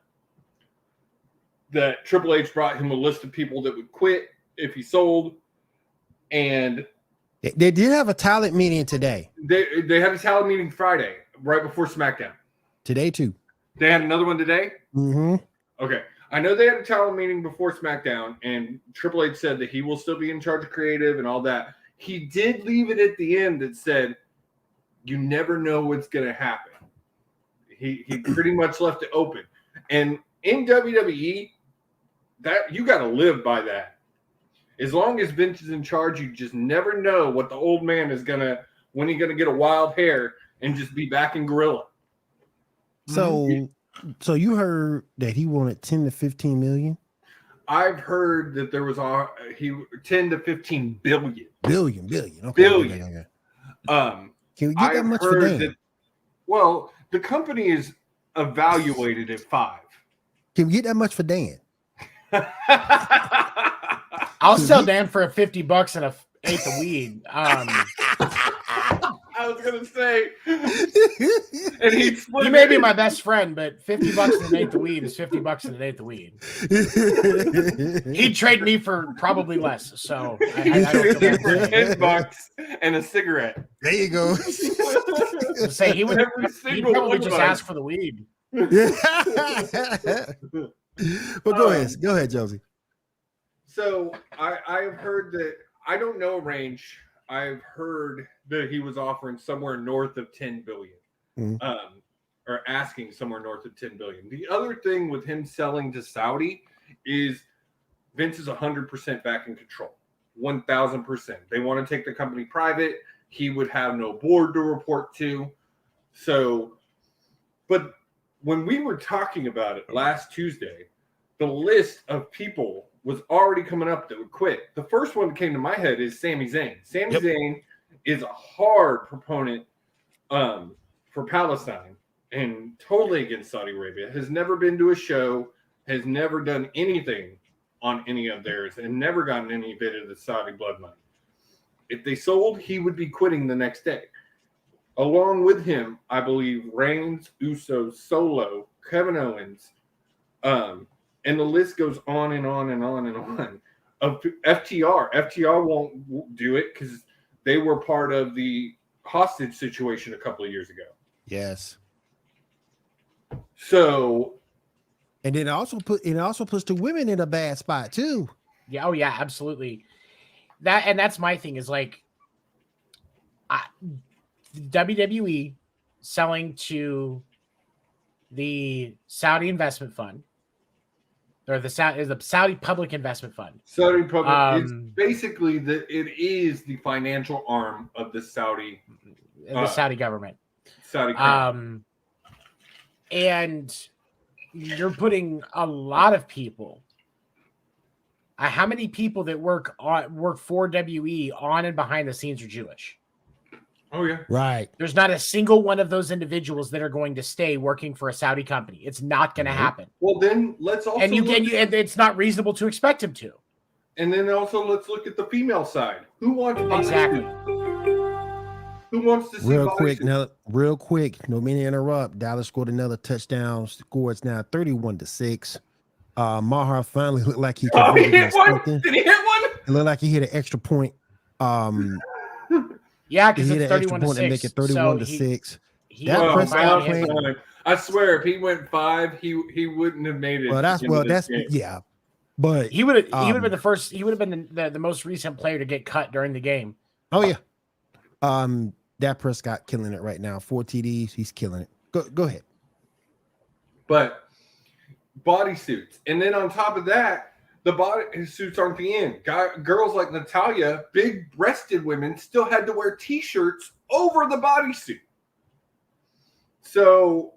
B: That Triple H brought him a list of people that would quit if he sold, and
A: they did have a talent meeting today.
B: They had a talent meeting Friday, right before SmackDown.
A: Today too.
B: They had another one today?
A: Mm-hmm.
B: Okay. I know they had a talent meeting before SmackDown, and Triple H said that he will still be in charge of creative and all that. He did leave it at the end that said, you never know what's going to happen. He pretty much left it open. And in WWE, that you got to live by that. As long as Vince is in charge, you just never know what the old man is going to, when he's going to get a wild hair and just be back in Gorilla.
A: So you heard that he wanted 10 to 15 million?
B: I've heard that there was 10 to 15 billion.
A: Billion. Okay.
B: Billion.
A: Okay.
B: Can
A: we get that much for Dan?
B: Well, the company is evaluated at 5.
A: Can we get that much for Dan?
C: I'll sell Dan for $50 and an eighth of weed.
B: I was gonna say, and
C: he may be my best friend, but $50 and an eighth of weed is $50 and an eighth of weed. He'd trade me for probably less. So I don't feel
B: for $10 and a cigarette.
A: There you go.
C: Say he'd probably just ask for the weed.
A: But go ahead, Josie.
B: So I've heard that, I don't know a range. I've heard that he was offering somewhere north of 10 billion, or asking somewhere north of 10 billion. The other thing with him selling to Saudi is Vince is 100% back in control, 1,000%. They want to take the company private. He would have no board to report to. So, but when we were talking about it last Tuesday, the list of people was already coming up that would quit. The first one that came to my head is Sami Zayn. Sami Zayn is a hard proponent for Palestine and totally against Saudi Arabia. Has never been to a show, has never done anything on any of theirs, and never gotten any bit of the Saudi blood money. If they sold, he would be quitting the next day. Along with him, I believe Reigns, Uso, Solo, Kevin Owens, and the list goes on and on and on and on. Of FTR. FTR won't do it because they were part of the hostage situation a couple of years ago.
A: Yes.
B: So,
A: and it also puts the women in a bad spot too.
C: Yeah. Oh yeah, absolutely. That's my thing is like, WWE selling to the Saudi investment fund. Or the Saudi Public Investment Fund.
B: Saudi Public is basically it is the financial arm of the Saudi
C: government.
B: Saudi government.
C: And you're putting a lot of people. How many people that work for WE on and behind the scenes are Jewish?
B: Oh yeah,
A: right.
C: There's not a single one of those individuals that are going to stay working for a Saudi company. It's not going to happen.
B: Well, then let's also
C: and it's not reasonable to expect him to.
B: And then also let's look at the female side. Who wants
C: exactly?
B: Who wants to see
A: real quick? No meaning to interrupt. Dallas scored another touchdown. Score is now 31-6. Maher finally looked like he could.
B: He hit one. Did he hit one?
A: It looked like he hit an extra point.
C: Yeah, because it's 31-6.
A: And make it 31-6.
B: I swear, if he went 5, he wouldn't have made it.
A: Yeah. But
C: he would have been the first. He would have been the most recent player to get cut during the game.
A: Oh yeah. Dak Prescott killing it right now. 4 TDs. He's killing it. Go ahead.
B: But bodysuits, and then on top of that, the bodysuits aren't the end. Girls like Natalya, big-breasted women, still had to wear T-shirts over the bodysuit. So,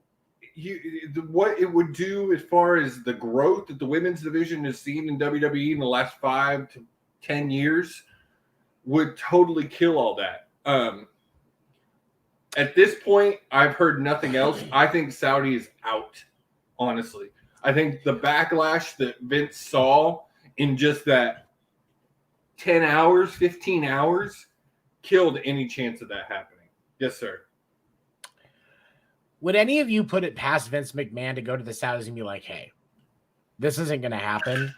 B: what it would do as far as the growth that the women's division has seen in WWE in the last 5 to 10 years would totally kill all that. At this point, I've heard nothing else. I think Saudi is out, honestly. I think the backlash that Vince saw in just that 10 hours, 15 hours killed any chance of that happening. Yes, sir.
C: Would any of you put it past Vince McMahon to go to the Saudis and be like, hey, this isn't going to happen,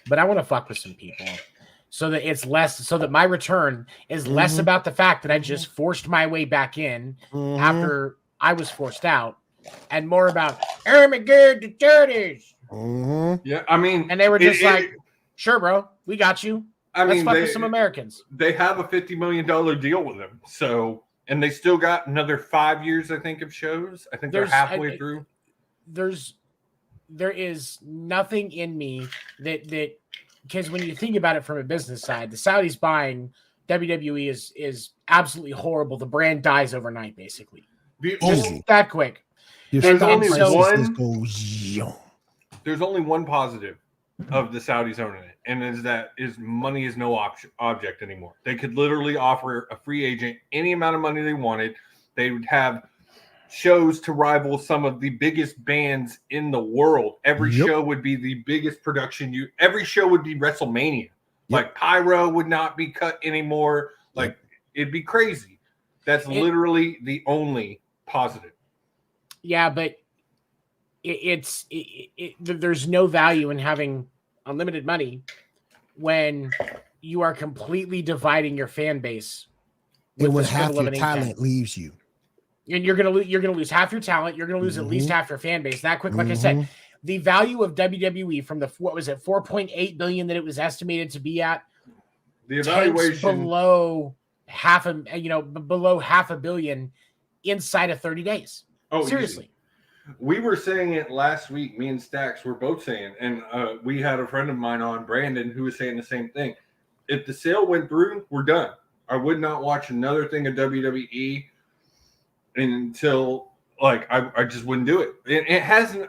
C: but I want to fuck with some people so that it's less, so that my return is less about the fact that I just forced my way back in after I was forced out and more about, good the dirties.
B: Yeah, I mean,
C: and they were just sure, bro, we got you. Let's fuck with some Americans.
B: They have a $50 million deal with them. So, and they still got another 5 years, I think, of shows. I think they're halfway through.
C: There is nothing in me that because when you think about it from a business side, the Saudis buying WWE is absolutely horrible. The brand dies overnight, basically. Just that quick.
B: There's only one positive of the Saudis owning it, and is money is no object anymore. They could literally offer a free agent any amount of money they wanted. They would have shows to rival some of the biggest bands in the world. Every show would be the biggest production. Every show would be WrestleMania. Like pyro would not be cut anymore. Like it'd be crazy. That's literally the only positive.
C: Yeah, but there's no value in having unlimited money when you are completely dividing your fan base.
A: And when half your talent leaves you.
C: And you're gonna lose half your talent. You're gonna lose at least half your fan base that quick. Like I said, the value of WWE from the $4.8 billion that it was estimated to be at,
B: the evaluation
C: below below $500 million inside of 30 days. Oh, seriously.
B: Easy. We were saying it last week. Me and Stax were both saying, and we had a friend of mine on, Brandon, who was saying the same thing. If the sale went through, we're done. I would not watch another thing of WWE until I just wouldn't do it. It hasn't.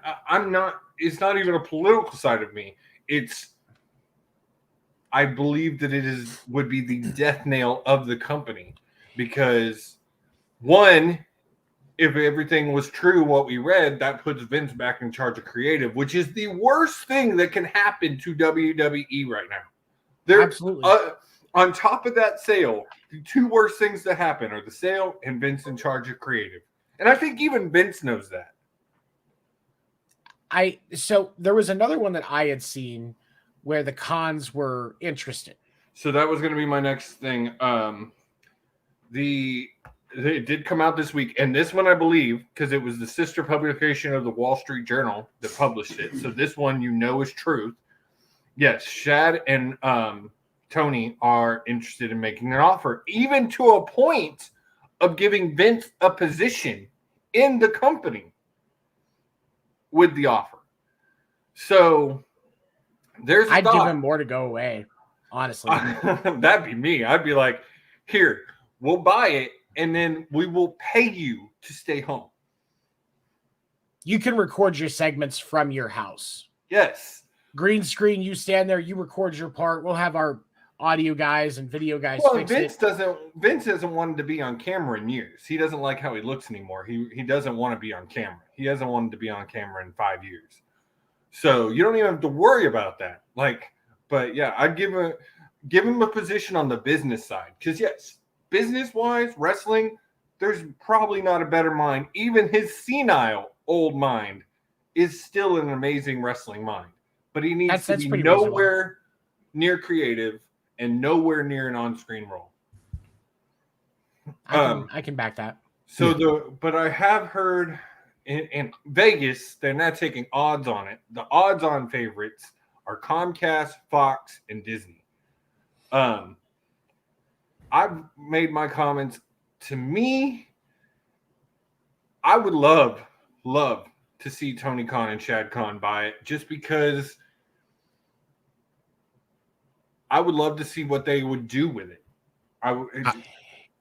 B: It's not even a political side of me. I believe that would be the death nail of the company because one, if everything was true, what we read, that puts Vince back in charge of creative, which is the worst thing that can happen to WWE right now.
C: Absolutely.
B: On top of that sale, the two worst things that happen are the sale and Vince in charge of creative. And I think even Vince knows that.
C: So there was another one that I had seen where the cons were interested.
B: So that was going to be my next thing. It did come out this week, and this one I believe, because it was the sister publication of the Wall Street Journal that published it. So this one is truth. Yes, Shad and Tony are interested in making an offer, even to a point of giving Vince a position in the company with the offer. So I'd
C: give him more to go away, honestly.
B: That'd be me. I'd be like, here, we'll buy it, and then we will pay you to stay home.
C: You can record your segments from your house.
B: Yes.
C: Green screen, you stand there, you record your part. We'll have our audio guys and video guys fix
B: Vince hasn't wanted to be on camera in years. He doesn't like how he looks anymore. He doesn't want to be on camera. He hasn't wanted to be on camera in 5 years. So you don't even have to worry about that. But yeah, I'd give him a position on the business side. Because yes, business-wise, wrestling, there's probably not a better mind. Even his senile old mind is still an amazing wrestling mind. But he needs to be nowhere near creative and nowhere near an on-screen role.
C: I can back that.
B: But I have heard in Vegas, they're not taking odds on it. The odds-on favorites are Comcast, Fox, and Disney. I've made my comments. To me, I would love to see Tony Khan and Shad Khan buy it, just because I would love to see what they would do with it.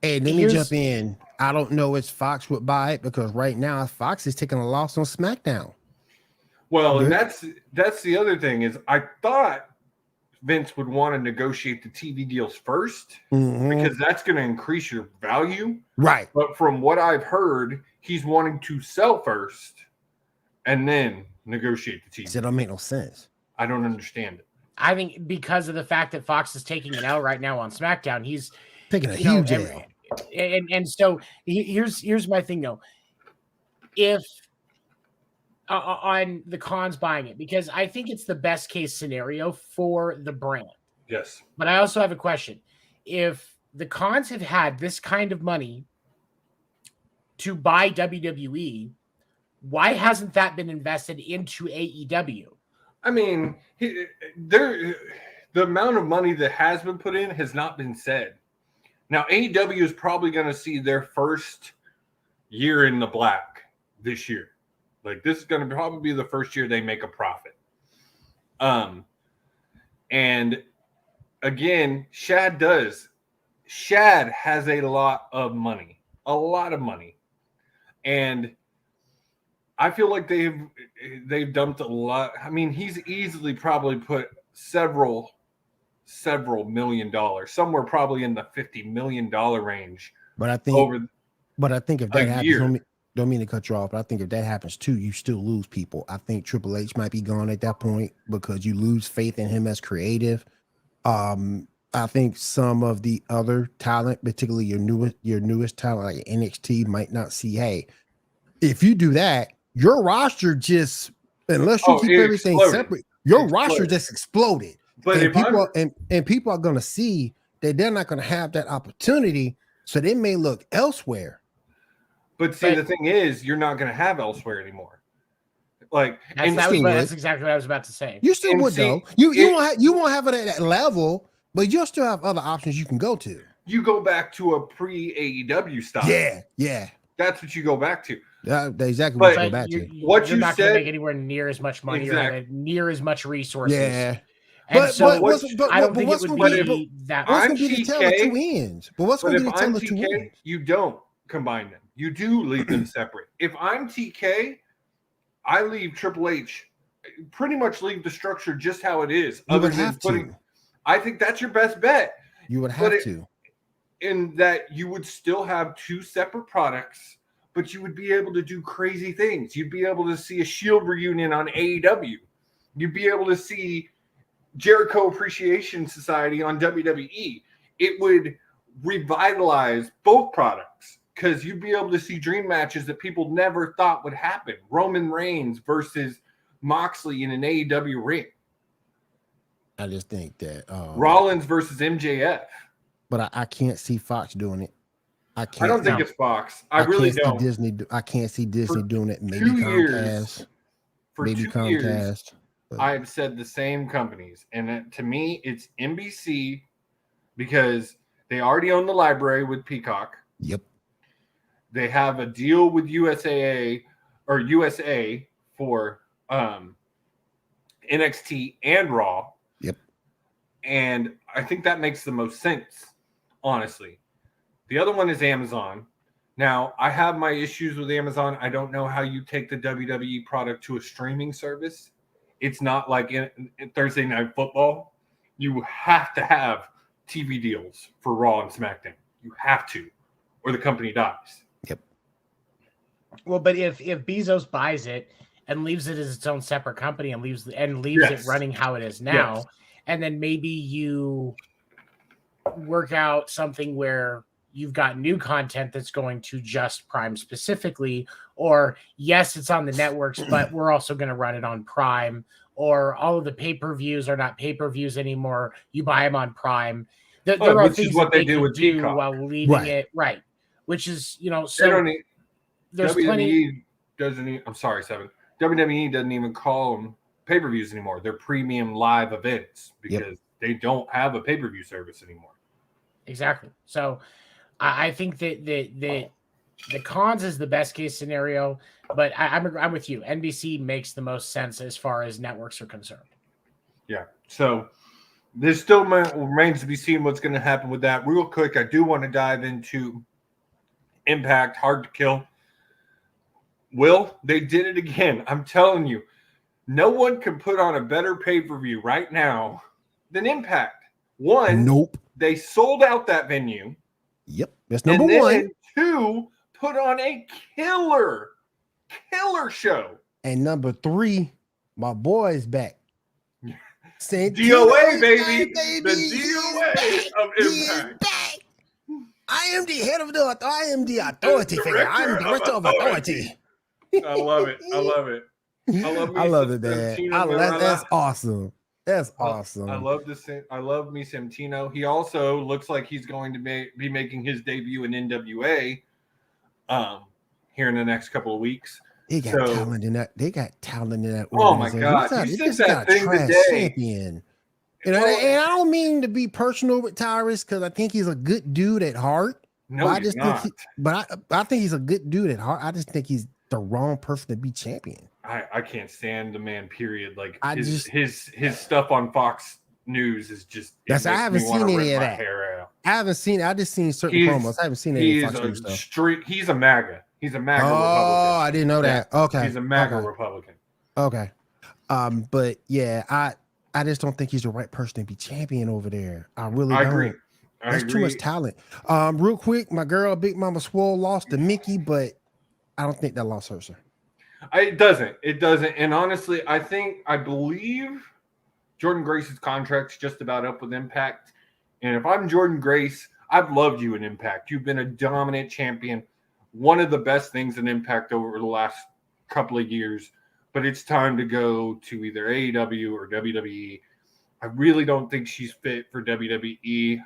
A: Hey, let me jump in. I don't know if Fox would buy it, because right now Fox is taking a loss on SmackDown.
B: Well, and that's the other thing is I thought Vince would want to negotiate the TV deals first, because that's going to increase your value.
A: Right.
B: But from what I've heard, he's wanting to sell first and then negotiate the TV.
A: It don't make no sense.
B: I don't understand it.
C: I think because of the fact that Fox is taking an L right now on SmackDown, he's
A: Taking a huge L.
C: And so here's my thing though. If on the cons buying it, because I think it's the best case scenario for the brand.
B: Yes.
C: But I also have a question. If the cons have had this kind of money to buy WWE, why hasn't that been invested into AEW?
B: I mean, the amount of money that has been put in has not been said. Now, AEW is probably going to see their first year in the black this year. Like, this is going to probably be the first year they make a profit. And again, Shad has a lot of money. And I feel like they've dumped a lot. I mean, he's easily probably put several $1 million, somewhere probably in the $50 million range.
A: But I think if that happens, don't mean to cut you off, but I think if that happens too, you still lose people. I think Triple H might be gone at that point because you lose faith in him as creative. I think some of the other talent, particularly your newest talent like NXT, might not see, hey, if you do that, your roster just, unless you keep everything separate, your roster just exploded.
B: But
A: and people are going to see that they're not going to have that opportunity, so they may look elsewhere.
B: But see, the thing is, you're not going to have elsewhere anymore. Like,
C: that's exactly what I was about to say.
A: You still would, though. You won't have it at that level, but you'll still have other options you can go to.
B: You go back to a pre-AEW style.
A: Yeah.
B: That's what you go back to.
A: That's exactly what you go back to.
C: You're not going to make anywhere near as much money or near as much resources.
A: Yeah.
C: And
A: I don't think it would be that. What's going to be the tell of two ends? But what's going to be the tell of two ends?
B: You don't combine them. You do leave them separate. If I'm TK, I leave Triple H, pretty much leave the structure just how it is. I think that's your best bet.
A: You would have to.
B: In that you would still have two separate products, but you would be able to do crazy things. You'd be able to see a Shield reunion on AEW. You'd be able to see Jericho Appreciation Society on WWE. It would revitalize both products because you'd be able to see dream matches that people never thought would happen. Roman Reigns versus Moxley in an AEW ring.
A: I just think that
B: Rollins versus MJF.
A: But I can't see Fox doing it. I
B: don't think it's Fox. I really don't.
A: I can't see Disney doing it. Maybe Comcast.
B: Maybe Comcast. I've said the same companies. And to me, it's NBC because they already own the library with Peacock.
A: Yep.
B: They have a deal with USA for NXT and Raw.
A: Yep.
B: And I think that makes the most sense, honestly. The other one is Amazon. Now, I have my issues with Amazon. I don't know how you take the WWE product to a streaming service. It's not like in Thursday Night Football. You have to have TV deals for Raw and SmackDown. You have to, or the company dies.
A: Yep.
C: Well, but if Bezos buys it and leaves it as its own separate company and leaves it running how it is now, and then maybe you work out something where you've got new content that's going to just Prime specifically, or yes, it's on the networks, but we're also going to run it on Prime, or all of the pay-per-views are not pay-per-views anymore. You buy them on Prime. There are
B: which
C: things
B: is what
C: that
B: they do with Peacock
C: while leaving it right, which is so there's plenty.
B: I'm sorry, Seven. WWE doesn't even call them pay-per-views anymore. They're premium live events because they don't have a pay-per-view service anymore.
C: Exactly. So I think that the cons is the best case scenario, but I'm with you. NBC makes the most sense as far as networks are concerned.
B: Yeah. So there's still remains to be seen what's going to happen with that. Real quick, I do want to dive into Impact, Hard to Kill. They did it again. I'm telling you, no one can put on a better pay-per-view right now than Impact. One, they sold out that venue.
A: Yep, that's number one.
B: Two, put on a killer show.
A: And number 3, my boy is back.
B: DOA, baby.
A: Back,
B: The
A: He is
B: DOA
A: back.
B: of
A: He is
B: Impact.
A: back. I am the head of the. I am the authority figure. I'm director of authority.
B: I love it. I love it. I love me
A: I love
B: some
A: it, man.
B: Santino
A: That's
B: Marella.
A: awesome. That's awesome.
B: I love this. I love me Santino. He also looks like he's going to be making his debut in NWA here in the next couple of weeks.
A: They got talent in that. They got talent in that.
B: Oh my God! You said that thing today.
A: Champion. You know, and I don't mean to be personal with Tyrus because I think he's a good dude at heart.
B: No,
A: I just
B: not.
A: I think he's a good dude at heart. I just think he's the wrong person to be champion.
B: I can't stand the man. Period. Like his stuff on Fox News is just.
A: I haven't seen any of that. I haven't seen. I just seen certain promos. I haven't seen any Fox News stuff.
B: He's a MAGA. He's a MAGA
A: Republican. Oh, I didn't know that. Okay,
B: he's a MAGA Republican.
A: Okay, but yeah, I just don't think he's the right person to be champion over there. I really don't.
B: Agree.
A: That's too much talent. Real quick, my girl Big Mama Swole lost to Mickey, but I don't think that loss hurts her.
B: It doesn't. And honestly, I believe Jordan Grace's contract's just about up with Impact. And if I'm Jordan Grace, I've loved you in Impact. You've been a dominant champion, one of the best things in Impact over the last couple of years. But it's time to go to either AEW or WWE. I really don't think she's fit for WWE.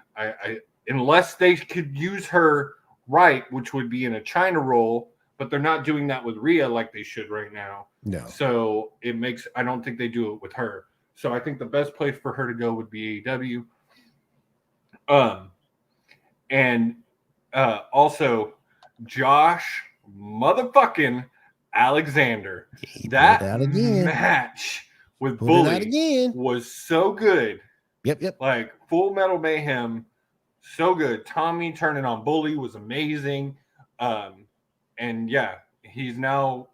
B: Unless they could use her right, which would be in a China role, but they're not doing that with Rhea like they should right now.
A: No.
B: So I don't think they do it with her. So I think the best place for her to go would be AEW. Also Josh motherfucking Alexander. That match with Bully was so good.
A: Yep.
B: Like Full Metal Mayhem, so good. Tommy turning on Bully was amazing. And yeah, he's now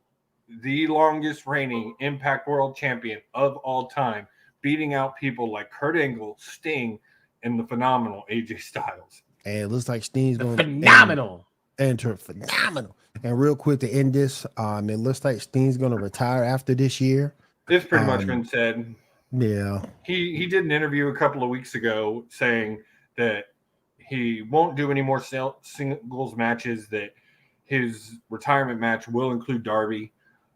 B: the longest reigning Impact World Champion of all time, beating out people like Kurt Angle, Sting, and the phenomenal AJ Styles.
A: And it looks like Sting's going
C: phenomenal.
A: Enter phenomenal. And real quick to end this, it looks like Sting's going to retire after this year.
B: It's pretty much been said.
A: Yeah.
B: He did an interview a couple of weeks ago saying that he won't do any more singles matches, that his retirement match will include Darby,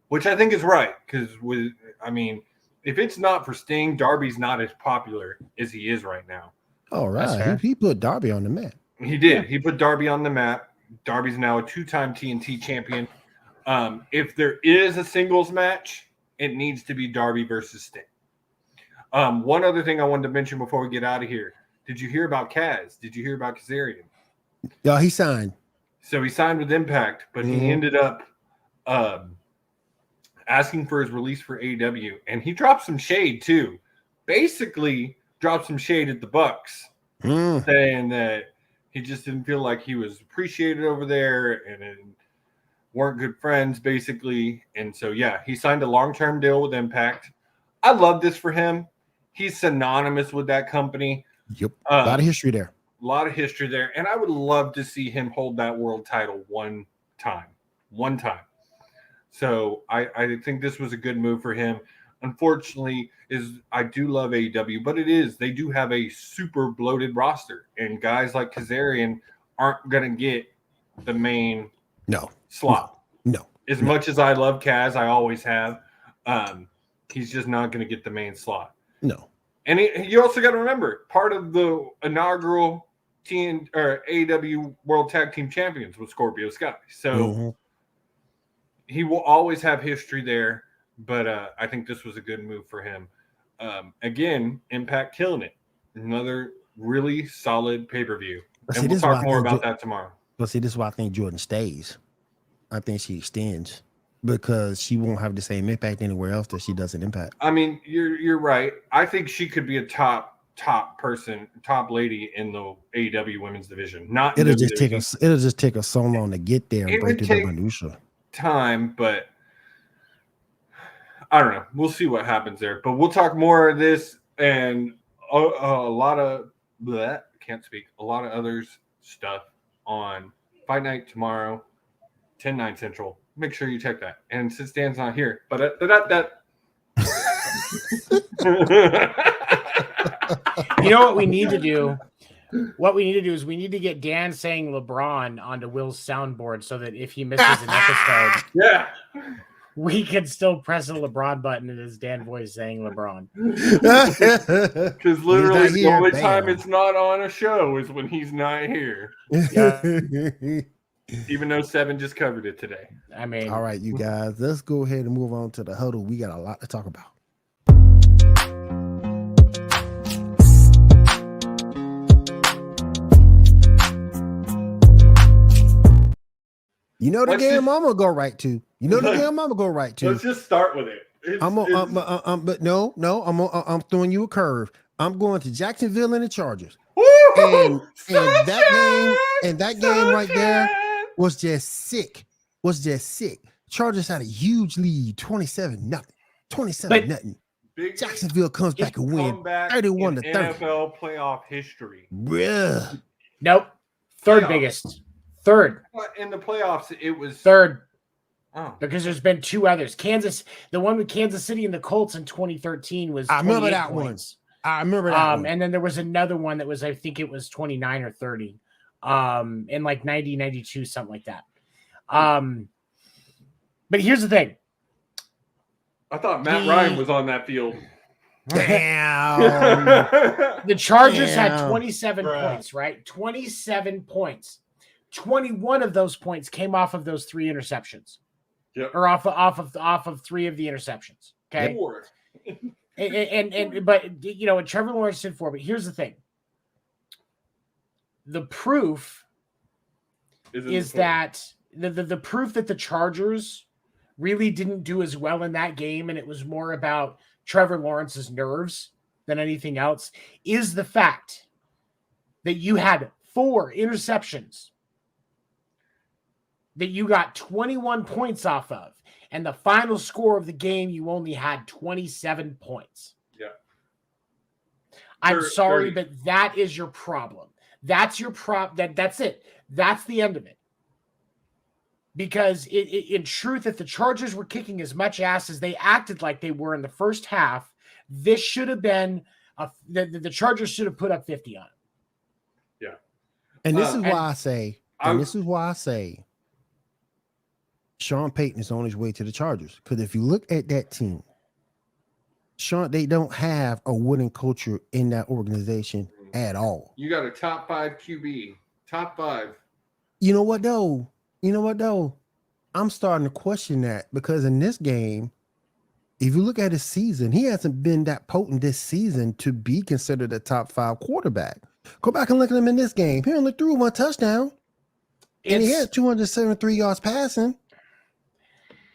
B: which I think is right. Because if it's not for Sting, Darby's not as popular as he is right now.
A: All right. He put Darby on the map.
B: He did. Yeah. He put Darby on the map. Darby's now a 2-time TNT champion. If there is a singles match, it needs to be Darby versus Sting. One other thing I wanted to mention before we get out of here. Did you hear about Kaz? Did you hear about Kazarian?
A: Yeah, he signed.
B: So he signed with Impact, but he ended up asking for his release for AEW, and he dropped some shade too. Basically, dropped some shade at the Bucks, saying that he just didn't feel like he was appreciated over there and weren't good friends, basically. And so, yeah, he signed a long-term deal with Impact. I love this for him. He's synonymous with that company.
A: Yep. A lot of history there.
B: A lot of history there. And I would love to see him hold that world title one time. So I think this was a good move for him. Unfortunately, I do love AEW, but they do have a super bloated roster, and guys like Kazarian aren't going to get the main slot.
A: No.
B: As much as I love Kaz, I always have, he's just not going to get the main slot.
A: No.
B: And you also got to remember, part of the inaugural AEW World Tag Team Champions was Scorpio Sky. So he will always have history there. But I think this was a good move for him. Again, Impact killing it. Another really solid pay-per-view. And we'll talk more about that tomorrow.
A: But see, this is why I think Jordan stays. I think she extends because she won't have the same impact anywhere else that she does in Impact.
B: I mean, you're right. I think she could be a top person, top lady in the AEW women's division.
A: It'll just take us so long to get there and break through the minutia.
B: Time, but I don't know. We'll see what happens there. But we'll talk more of this and a lot of a lot of others stuff on Fight Night tomorrow, 10/9 Central. make sure you check that. And since Dan's not here, but that.
C: You know what we need to do? What we need to do is we need to get Dan saying LeBron onto Will's soundboard so that if he misses an episode,
B: Yeah.
C: we can still press a LeBron button and it's Dan voice saying LeBron.
B: Because literally
A: He's
B: the
A: not
B: only
A: here,
B: time
A: bam.
B: it's not on a show is when he's not here. Even though Seven just covered it today.
C: I mean,
A: All right, you guys, let's go ahead and move on to the huddle. We got a lot to talk about. You know the
B: Let's
A: game
B: just-
A: I'm gonna go right to. You know the game I'm gonna go right to.
B: Let's just start with it.
A: But no, I'm throwing you a curve. I'm going to Jacksonville and the Chargers.
B: Woo-hoo!
A: And that game right there was just sick. Chargers had a huge lead, 27-0. 27-0.
B: Big
A: Jacksonville comes back and win
B: comeback
A: 31
B: in
A: to 30.
B: NFL playoff history.
A: Bruh.
C: nope. Third
B: Playoffs.
C: biggest. Third.
B: But in the playoffs, it was
C: Third.
B: Oh,
C: Because there's been two others. The one with Kansas City and the Colts in 2013 was
A: I remember
C: 28
A: that
C: points.
A: I remember that one.
C: And then there was another one that was, I think it was 29 or 30 in like 90, 92, something like that. But here's the thing.
B: I thought Matt Ryan was on that field.
A: Damn.
C: The Chargers had
A: Damn.
C: 27 points, right? 27 points. 21 of those points came off of those three interceptions.
B: Yep.
C: Or off of three of the interceptions. Okay.
B: Four.
C: But you know, and Trevor Lawrence did 4, but here's the thing. The proof is that the proof that the Chargers really didn't do as well in that game, and it was more about Trevor Lawrence's nerves than anything else, is the fact that you had 4 interceptions that you got 21 points off of, and the final score of the game, you only had 27 points.
B: Yeah.
C: I'm sorry,
B: 30.
C: but that is your problem. That's your that's it. That's the end of it. Because in truth, if the Chargers were kicking as much ass as they acted like they were in the first half, this should have been the Chargers should have put up 50 on it.
B: Yeah.
A: And this is why I say Sean Payton is on his way to the Chargers. Because if you look at that team, they don't have a winning culture in that organization at all.
B: You got a top 5 QB. Top 5.
A: You know what though? I'm starting to question that, because in this game, if you look at his season, he hasn't been that potent this season to be considered a top 5 quarterback. Go back and look at him in this game. He only threw 1 touchdown. And he had 273 yards passing.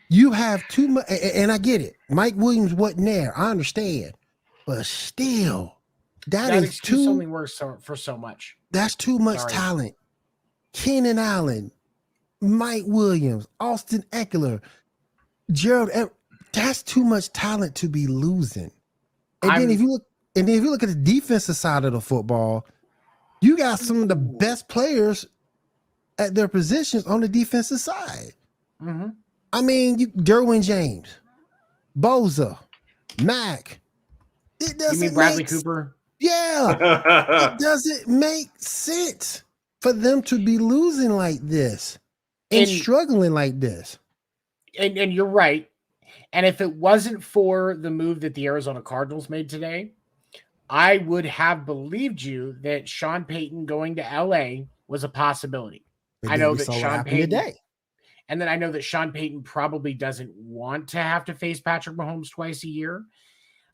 A: You have too much, and I get it. Mike Williams wasn't there. I understand. But still, that is too
C: only works for so much.
A: That's too much talent. Keenan Allen, Mike Williams, Austin Eckler, Gerald. That's too much talent to be losing. And then if you look at the defensive side of the football, you got some of the best players at their positions on the defensive side.
C: Mm-hmm.
A: I mean, Derwin James, Boza, Mack. It doesn't.
C: You mean Bradley Cooper?
A: Yeah, it doesn't make sense for them to be losing like this and struggling like this.
C: And you're right. And if it wasn't for the move that the Arizona Cardinals made today, I would have believed you that Sean Payton going to LA was a possibility. I know that Sean Payton today. And then I know that Sean Payton probably doesn't want to have to face Patrick Mahomes twice a year.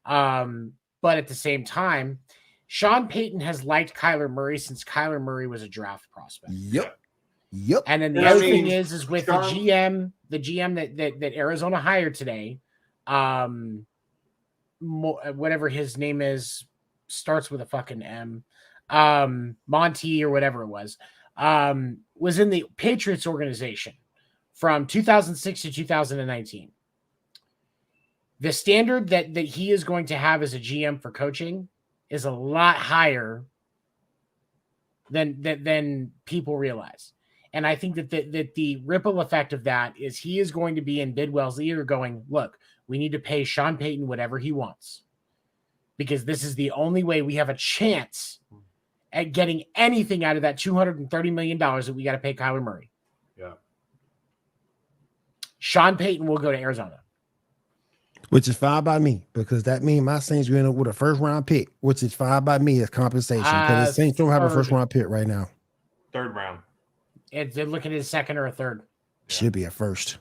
C: But at the same time, Sean Payton has liked Kyler Murray since Kyler Murray was a draft prospect.
A: Yep.
C: And then the other thing is with the GM that Arizona hired today, whatever his name is, starts with a fucking M, Monty or whatever it was in the Patriots organization from 2006 to 2019. The standard that he is going to have as a GM for coaching is a lot higher than people realize. And I think that the ripple effect of that is he is going to be in Bidwell's ear going, look, we need to pay Sean Payton whatever he wants, because this is the only way we have a chance at getting anything out of that $230 million that we got to pay Kyler Murray.
B: Yeah.
C: Sean Payton will go to Arizona.
A: Which is fine by me, because that means my Saints are going to with a first round pick, which is fine by me as compensation, because the Saints don't have a first round pick right now.
B: Third round.
C: They're looking at a second or a third.
A: Should be a first.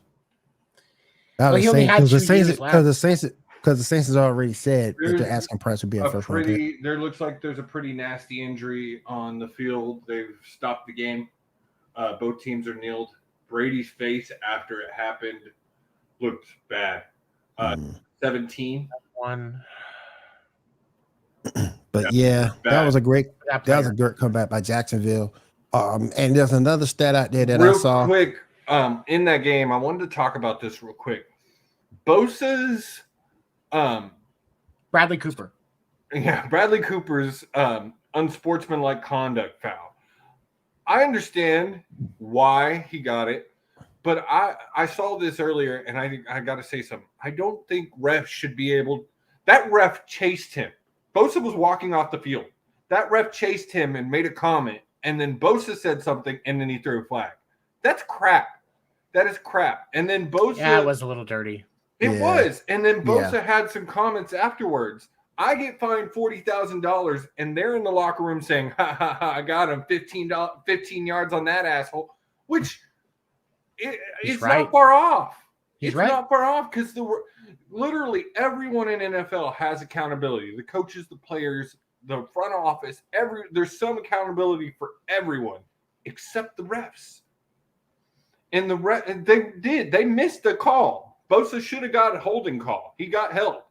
C: Well, he only had 2 years left.
A: Because the Saints has already said that their asking price would be a first round pick.
B: There looks like there's a pretty nasty injury on the field. They've stopped the game. Both teams are kneeled. Brady's face after it happened looked bad. 17.
A: But that was a great comeback by Jacksonville. And there's another stat out there that I saw.
B: Real quick, in that game, I wanted to talk about this real quick. Bosa's
C: Bradley Cooper.
B: Yeah, Bradley Cooper's unsportsmanlike conduct foul. I understand why he got it, but I saw this earlier, and I got to say something. I don't think refs should be able – that ref chased him. Bosa was walking off the field. That ref chased him and made a comment, and then Bosa said something, and then he threw a flag. That's crap. That is crap. And then Bosa –
C: Yeah, it was a little dirty.
B: It was. And then Bosa had some comments afterwards. I get fined $40,000, and they're in the locker room saying, ha, ha, ha, I got him 15 yards on that asshole, which it's
C: right.
B: not far off.
C: He's right.
B: Not far off because literally everyone in NFL has accountability. The coaches, the players, the front office, there's some accountability for everyone except the refs. And they missed the call. Bosa should have got a holding call. He got held.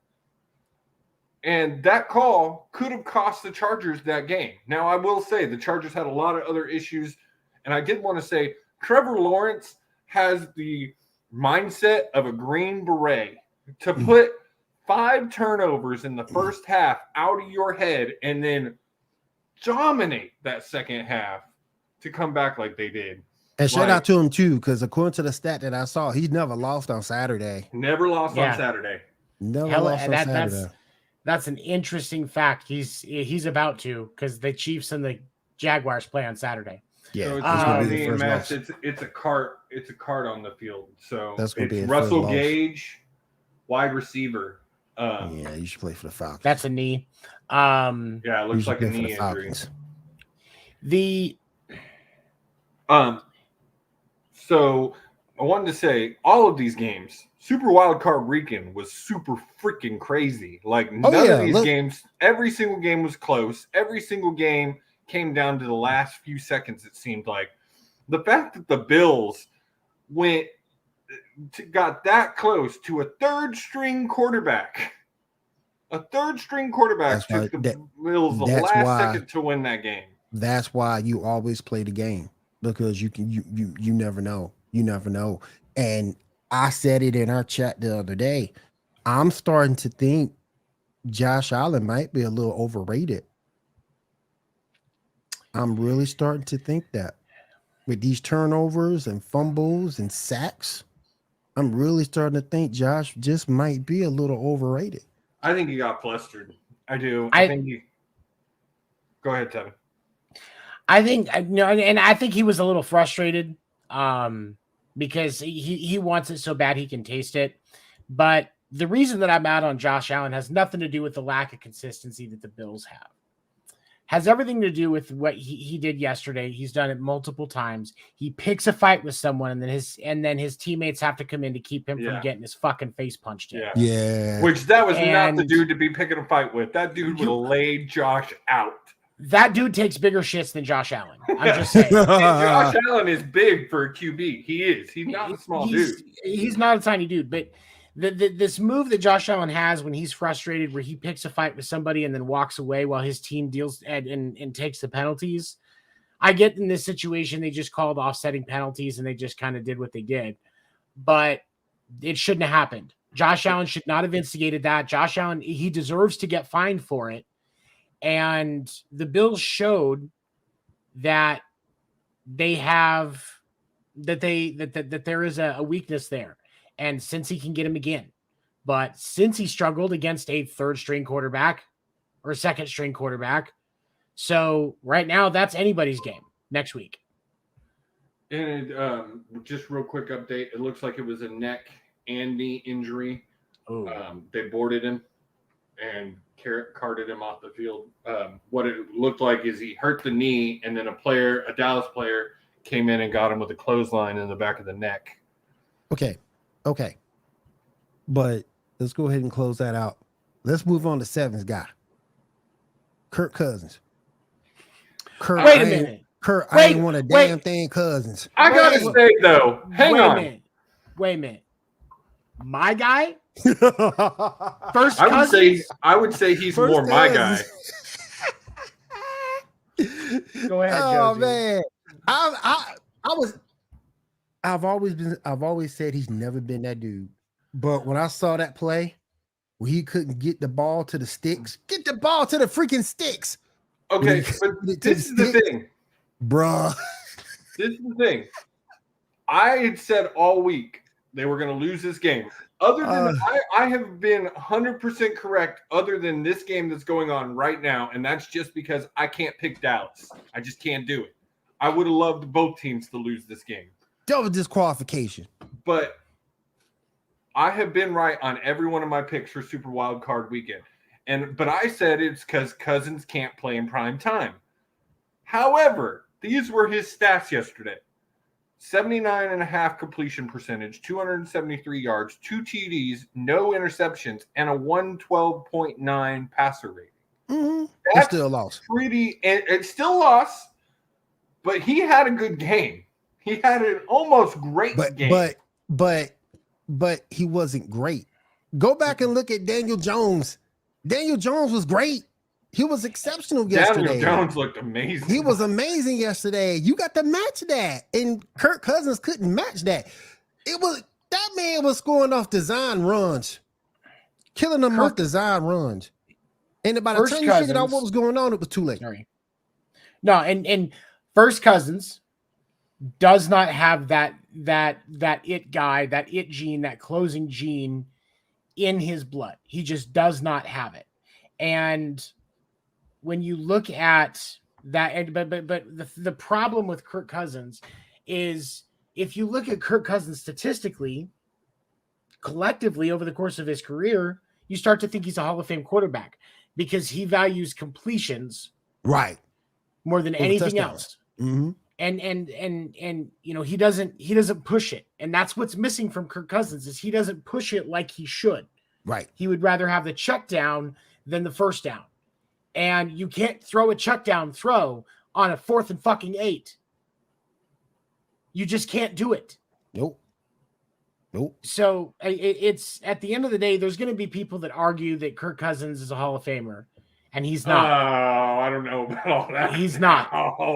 B: And that call could have cost the Chargers that game. Now, I will say the Chargers had a lot of other issues. And I did want to say Trevor Lawrence has the mindset of a Green Beret to put 5 turnovers in the first half out of your head and then dominate that second half to come back like they did.
A: And shout out to him, too, because according to the stat that I saw, he's never lost on Saturday.
B: Never lost on Saturday.
A: Never lost on Saturday.
C: That's an interesting fact. He's about to, because the Chiefs and the Jaguars play on Saturday.
A: Yeah,
B: so it's a cart. It's a cart on the field. So
A: that's going to be
B: Russell Gage, wide receiver.
A: Yeah, you should play for the Falcons.
C: That's a knee.
B: Yeah, it looks like a knee injury. So I wanted to say all of these games, Super Wildcard Weekend was super freaking crazy. Like none of these games, every single game was close. Every single game came down to the last few seconds, it seemed like. The fact that the Bills got that close to a third-string quarterback. A third-string quarterback took the Bills the last second to win that game.
A: That's why you always play the game, because you never know. You never know. And I said it in our chat the other day. I'm starting to think Josh Allen might be a little overrated. I'm really starting to think that with these turnovers and fumbles and sacks, I'm really starting to think Josh just might be a little overrated.
B: I think he got flustered. I do. Go ahead, Tevin.
C: I think, and I think he was a little frustrated because he wants it so bad he can taste it. But the reason that I'm out on Josh Allen has nothing to do with the lack of consistency that the Bills have. Has everything to do with what he did yesterday. He's done it multiple times. He picks a fight with someone, and then his teammates have to come in to keep him from getting his fucking face punched in.
A: Yeah.
B: Which that was not the dude to be picking a fight with. That dude would have laid Josh out.
C: That dude takes bigger shits than Josh Allen. I'm just saying.
B: Josh Allen is big for a QB. He is. He's not a small dude.
C: He's not a tiny dude, but this move that Josh Allen has when he's frustrated, where he picks a fight with somebody and then walks away while his team deals and takes the penalties. I get in this situation, they just called offsetting penalties and they just kind of did what they did, but it shouldn't have happened. Josh Allen should not have instigated that. Josh Allen, he deserves to get fined for it. And the Bills showed that they have that there is a weakness there, and Cincy can get him again. But since he struggled against a third string quarterback or second string quarterback, so right now that's anybody's game next week.
B: And just real quick update, it looks like it was a neck and knee injury. They boarded him and carted him off the field. What it looked like is he hurt the knee, and then a Dallas player, came in and got him with a clothesline in the back of the neck.
A: Okay. But let's go ahead and close that out. Let's move on to Seven's guy, Kirk Cousins.
C: Wait a minute.
A: I ain't want a damn thing, Cousins.
B: I gotta say though, hang on.
C: Wait a minute. My guy?
A: First
C: Cousins?
B: I would say he's first more my guy.
C: Go ahead,
A: oh
C: Josie.
A: Man. I've always said he's never been that dude. But when I saw that play where he couldn't get the ball to the sticks, get the ball to the freaking sticks.
B: Okay, but this is the thing.
A: Bruh.
B: This is the thing. I had said all week they were going to lose this game. Other than I have been 100% correct other than this game that's going on right now, and that's just because I can't pick Dallas. I just can't do it. I would have loved both teams to lose this game.
A: Double disqualification.
B: But I have been right on every one of my picks for Super Wildcard weekend. But I said it's because Cousins can't play in prime time. However, these were his stats yesterday. 79.5 completion percentage, 273 yards, 2 TDs, no interceptions, and a 112.9 passer rating.
A: Mm-hmm. That's still a loss.
B: It's still a loss, but he had a good game. He had an almost great game.
A: But he wasn't great. Go back and look at Daniel Jones. Daniel Jones was great. He was exceptional yesterday.
B: Daniel Jones looked amazing.
A: He was amazing yesterday. You got to match that. And Kirk Cousins couldn't match that. That man was scoring off design runs. Killing them off design runs. And by the time you figured out what was going on, it was too late.
C: Sorry. No, and first Cousins does not have that it guy, that it gene, that closing gene in his blood. He just does not have it. And when you look at that, but the problem with Kirk Cousins is if you look at Kirk Cousins statistically, collectively over the course of his career, you start to think he's a Hall of Fame quarterback because he values completions
A: right
C: more than anything else.
A: Mm-hmm.
C: And you know, he doesn't push it. And that's what's missing from Kirk Cousins is he doesn't push it like he should.
A: Right.
C: He would rather have the check down than the first down. And you can't throw a check down throw on a 4th and fucking 8. You just can't do it.
A: Nope.
C: So it's at the end of the day, there's going to be people that argue that Kirk Cousins is a Hall of Famer, and he's not.
B: Oh, I don't know about all that.
C: He's not.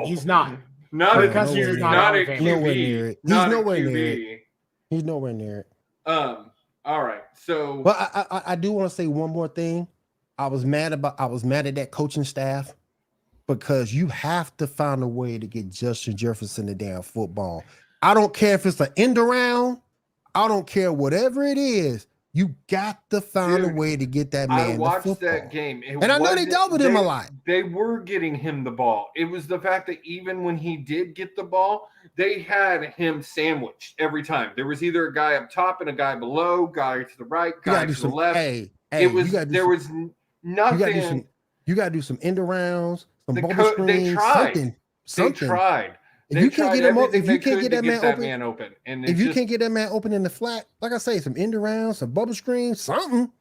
C: He's not.
B: Not
C: Kirk
B: a
C: Cousins is
B: not a
C: QB.
A: Nowhere near it.
B: Not
A: nowhere
B: a QB.
A: near it. He's nowhere near it.
B: All right. So,
A: well, I do want to say one more thing. I was mad at that coaching staff because you have to find a way to get Justin Jefferson the damn football. I don't care if it's an end around. I don't care whatever it is. You got to find a way to get that man.
B: I watched that game,
A: and I know they doubled him a lot.
B: They were getting him the ball. It was the fact that even when he did get the ball, they had him sandwiched every time. There was either a guy up top and a guy below, guy to the right, guy to the left. It was was nothing.
A: You got to do some end arounds, some bubble screens, something.
B: They tried.
A: If you can't get him open, if you can't get that
B: man open, and
A: if you can't get that man open in the flat, like I say, some end arounds, some bubble screens, something.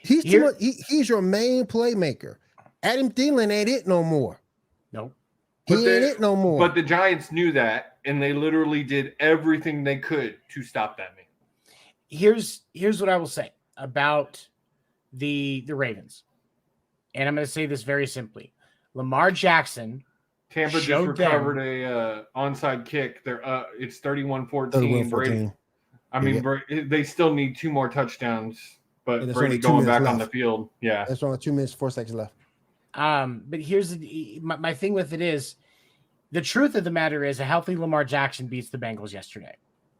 A: He's too much. He's your main playmaker. Adam Thielen ain't it no more.
C: Nope.
A: He ain't it no more.
B: But the Giants knew that, and they literally did everything they could to stop that man.
C: Here's what I will say about the Ravens, and I'm going to say this very simply: Lamar Jackson.
B: Tampa just recovered a onside kick. It's 31-14. Brady. I mean, they still need 2 more touchdowns, but Brady going back on the field. Yeah,
A: there's only 2 minutes, 4 seconds left.
C: But here's my thing with it is, The truth of the matter is a healthy Lamar Jackson beats the Bengals yesterday.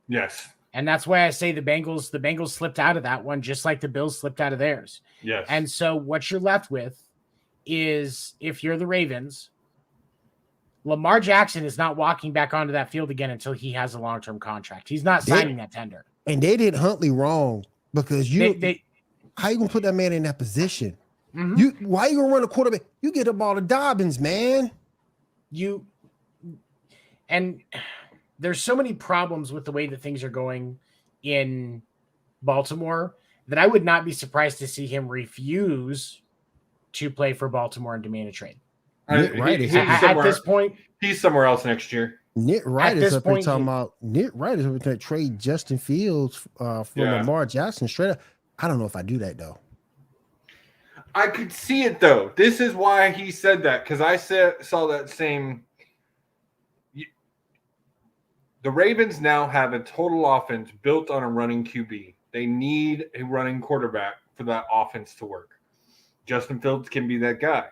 B: Yes.
C: And that's why I say the Bengals slipped out of that one, just like the Bills slipped out of theirs.
B: Yes.
C: And so what you're left with is, if you're the Ravens, Lamar Jackson is not walking back onto that field again until he has a long-term contract. He's not signing that tender.
A: And they did Huntley wrong because how you gonna put that man in that position? Mm-hmm. Why you gonna run a quarterback? You get the ball to Dobbins, man.
C: And there's so many problems with the way that things are going in Baltimore that I would not be surprised to see him refuse to play for Baltimore and demand a trade.
B: At
C: this point,
B: he's somewhere else next year.
A: Nick Wright is up here talking about Nick Wright is up to trade Justin Fields for Lamar Jackson straight up. I don't know if I do that though.
B: I could see it though. This is why he said that, because I saw that same. The Ravens now have a total offense built on a running QB. They need a running quarterback for that offense to work. Justin Fields can be that guy.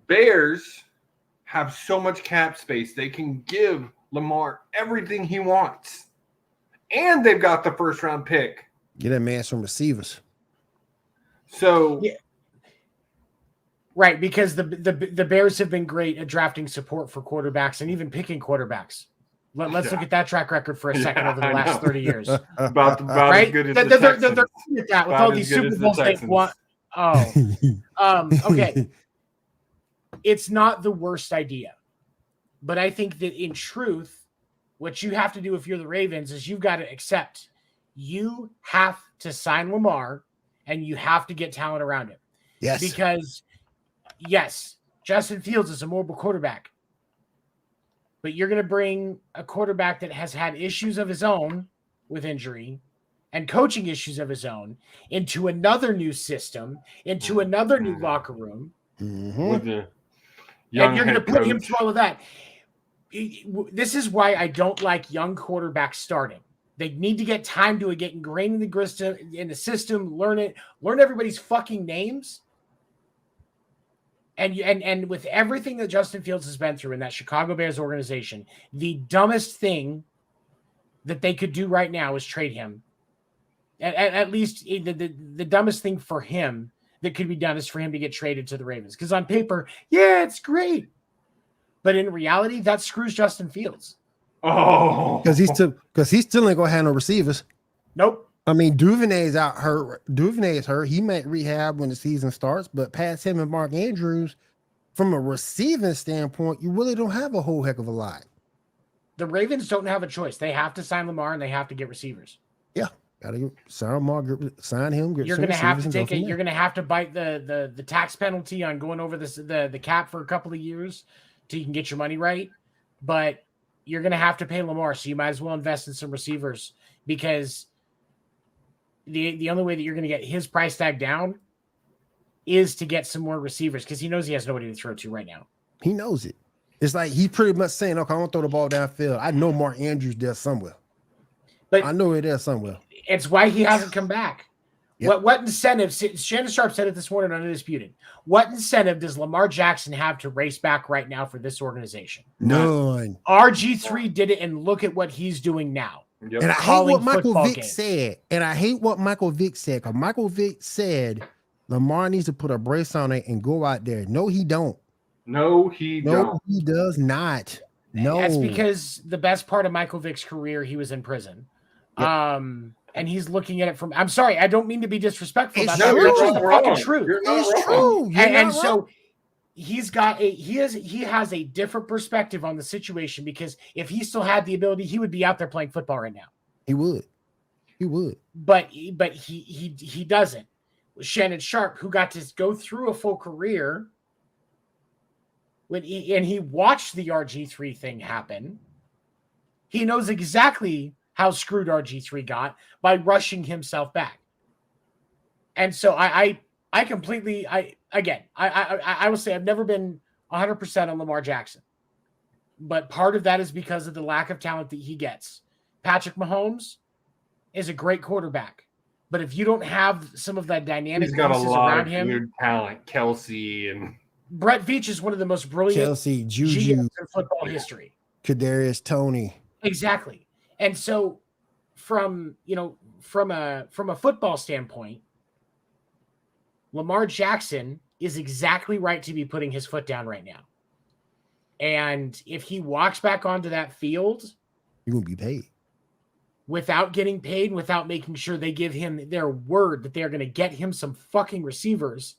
B: Bears have so much cap space. They can give Lamar everything he wants. And they've got the first round pick.
A: Get that man some receivers.
B: So
C: right, because the Bears have been great at drafting support for quarterbacks and even picking quarterbacks. Let's look at that track record for a second over the last 30 years.
B: About
C: right?
B: as good as
C: they're
B: Texans.
C: They're with that with all these Super Bowls they've won. Okay. It's not the worst idea. But I think that in truth, what you have to do if you're the Ravens is you've got to accept you have to sign Lamar and you have to get talent around him.
A: Yes.
C: Because, yes, Justin Fields is a mobile quarterback. But you're going to bring a quarterback that has had issues of his own with injury and coaching issues of his own into another new system, into another new locker room.
B: With the
C: and you're going to put him through all of that. This is why I don't like young quarterbacks starting. They need to get time to get ingrained in the system, learn everybody's fucking names. And with everything that Justin Fields has been through in that Chicago Bears organization, the dumbest thing that they could do right now is trade him. At least the dumbest thing for him that could be done is for him to get traded to the Ravens. Because on paper, yeah, it's great. But in reality, that screws Justin Fields.
B: Oh,
A: because he still ain't gonna have no receivers.
C: Nope.
A: I mean, Duvernay's out hurt. Duvernay is hurt. He might rehab when the season starts, but past him and Mark Andrews, from a receiving standpoint, you really don't have a whole heck of a lot.
C: The Ravens don't have a choice. They have to sign Lamar and they have to get receivers.
A: Yeah, gotta sign Lamar, sign him.
C: You're going to have to take it. You're going to have to bite the tax penalty on going over the cap for a couple of years till you can get your money right. But you're going to have to pay Lamar, so you might as well invest in some receivers because the only way that you're going to get his price tag down is to get some more receivers because he knows he has nobody to throw to right now.
A: He knows it. It's like he's pretty much saying, okay, I'm going to throw the ball downfield. I know Mark Andrews there somewhere. But I know it there somewhere.
C: It's why he hasn't come back. Yep. What incentive? Shannon Sharp said it this morning on Undisputed. What incentive does Lamar Jackson have to race back right now for this organization?
A: None.
C: RG3 did it, and look at what he's doing now.
A: Yep. And I hate what Michael Vick said. Because Michael Vick said Lamar needs to put a brace on it and go out there. No, he don't.
B: No, he
A: does not. No.
C: That's because the best part of Michael Vick's career, he was in prison. Yep. And he's looking at it from. I'm sorry, I don't mean to be disrespectful. That's just the fucking truth.
A: It's true.
C: And so he has a different perspective on the situation because if he still had the ability, he would be out there playing football right now.
A: He would.
C: But he doesn't. Shannon Sharp, who got to go through a full career, he watched the RG3 thing happen. He knows exactly how screwed RG3 got by rushing himself back. And so I will say I've never been 100% on Lamar Jackson, but part of that is because of the lack of talent that he gets. Patrick Mahomes is a great quarterback, but if you don't have some of that dynamic
B: he's got a lot
C: around
B: of
C: him,
B: weird talent, Kelsey and
C: Brett Veach is one of the most brilliant
A: Kelsey, Juju,
C: GMs in football history.
A: Kadarius Toney.
C: Exactly. And so from a football standpoint, Lamar Jackson is exactly right to be putting his foot down right now. And if he walks back onto that field,
A: You're going to be paid.
C: Without getting paid, without making sure they give him their word that they're going to get him some fucking receivers,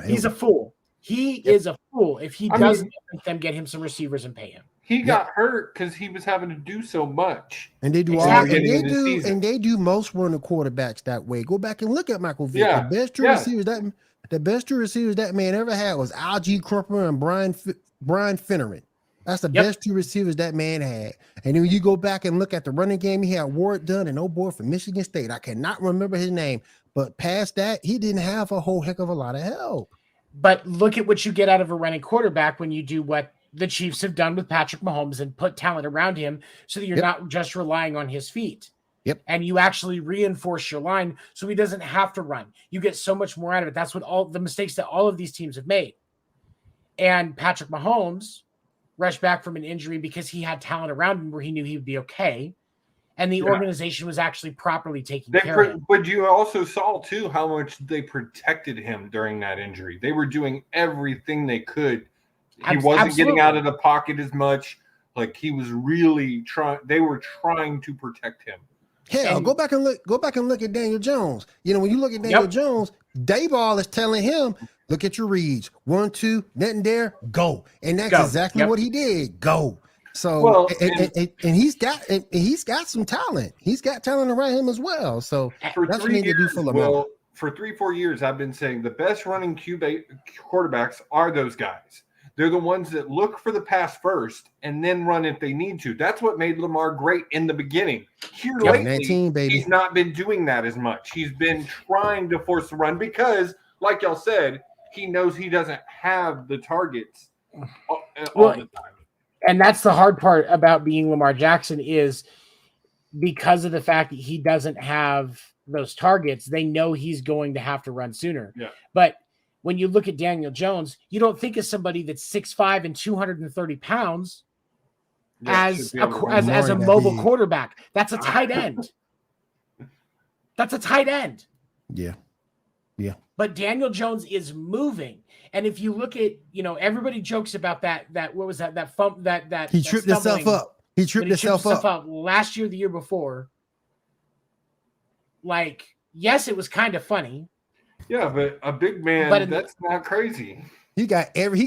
C: he's a fool. He is a fool if he doesn't let them get him some receivers and pay him.
B: He got hurt because he was having to do so much.
A: And they do they do most running quarterbacks that way. Go back and look at Michael Vick.
B: Yeah.
A: The best two receivers that man ever had was Algie Crumpler and Brian Finneran. That's the best two receivers that man had. And then when you go back and look at the running game, he had Ward Dunn and old boy from Michigan State. I cannot remember his name, but past that, he didn't have a whole heck of a lot of help.
C: But look at what you get out of a running quarterback when you do what the Chiefs have done with Patrick Mahomes and put talent around him so that you're not just relying on his feet.
A: Yep.
C: And you actually reinforce your line so he doesn't have to run. You get so much more out of it. That's what all the mistakes that all of these teams have made. And Patrick Mahomes rushed back from an injury because he had talent around him where he knew he would be okay. And the organization was actually properly taking care of him.
B: But you also saw, too, how much they protected him during that injury. They were doing everything they could. He wasn't getting out of the pocket as much. Like, he was really trying. They were trying to protect him.
A: Hell, go back and look at Daniel Jones. You know, when you look at Daniel Jones, Dayball is telling him, look at your reads. 1, 2, nothing there, go. And that's exactly what he did. Go. So and he's got some talent. He's got talent around him as well. So
B: for
A: that's what he needs to do for Lamar.
B: Well, for 3-4 years, I've been saying the best running QB quarterbacks are those guys. They're the ones that look for the pass first and then run if they need to. That's what made Lamar great in the beginning. Here lately,
A: 19, baby.
B: He's not been doing that as much. He's been trying to force the run because, like y'all said, he knows he doesn't have the targets all the time.
C: And that's the hard part about being Lamar Jackson is because of the fact that he doesn't have those targets, they know he's going to have to run sooner.
B: Yeah.
C: But when you look at Daniel Jones, you don't think of somebody that's 6'5" and 230 pounds as a mobile quarterback. That's a tight end. That's a tight end.
A: Yeah. Yeah.
C: But Daniel Jones is moving. And if you look at, everybody jokes about that what was that
A: he tripped himself up. He tripped himself up
C: last year, the year before. Like, yes, it was kind of funny.
B: Yeah, but a big man, that's not crazy.
A: He got every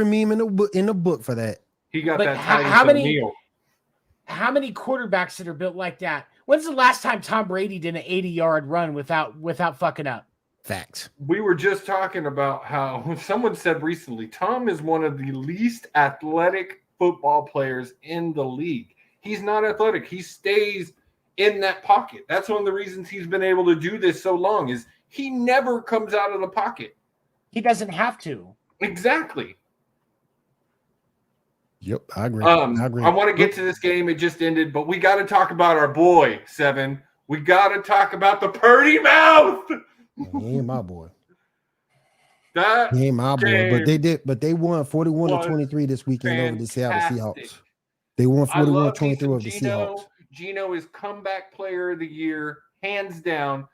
A: meme in the book for that.
B: He got that
C: how many quarterbacks that are built like that? When's the last time Tom Brady did an 80-yard run without fucking up?
A: Facts.
B: We were just talking about how someone said recently, Tom is one of the least athletic football players in the league. He's not athletic. He stays in that pocket. That's one of the reasons he's been able to do this so long is he never comes out of the pocket.
C: He doesn't have to.
B: Exactly.
A: Yep, I agree.
B: I want to get to this game. It just ended, but we got to talk about our boy, Seven. We got to talk about the Purdy mouth.
A: He ain't my boy.
B: He
A: ain't my boy, but they won 41-23 this weekend over the Seattle Seahawks. They won 41-23 over the Seahawks.
B: Gino is comeback player of the year, hands down.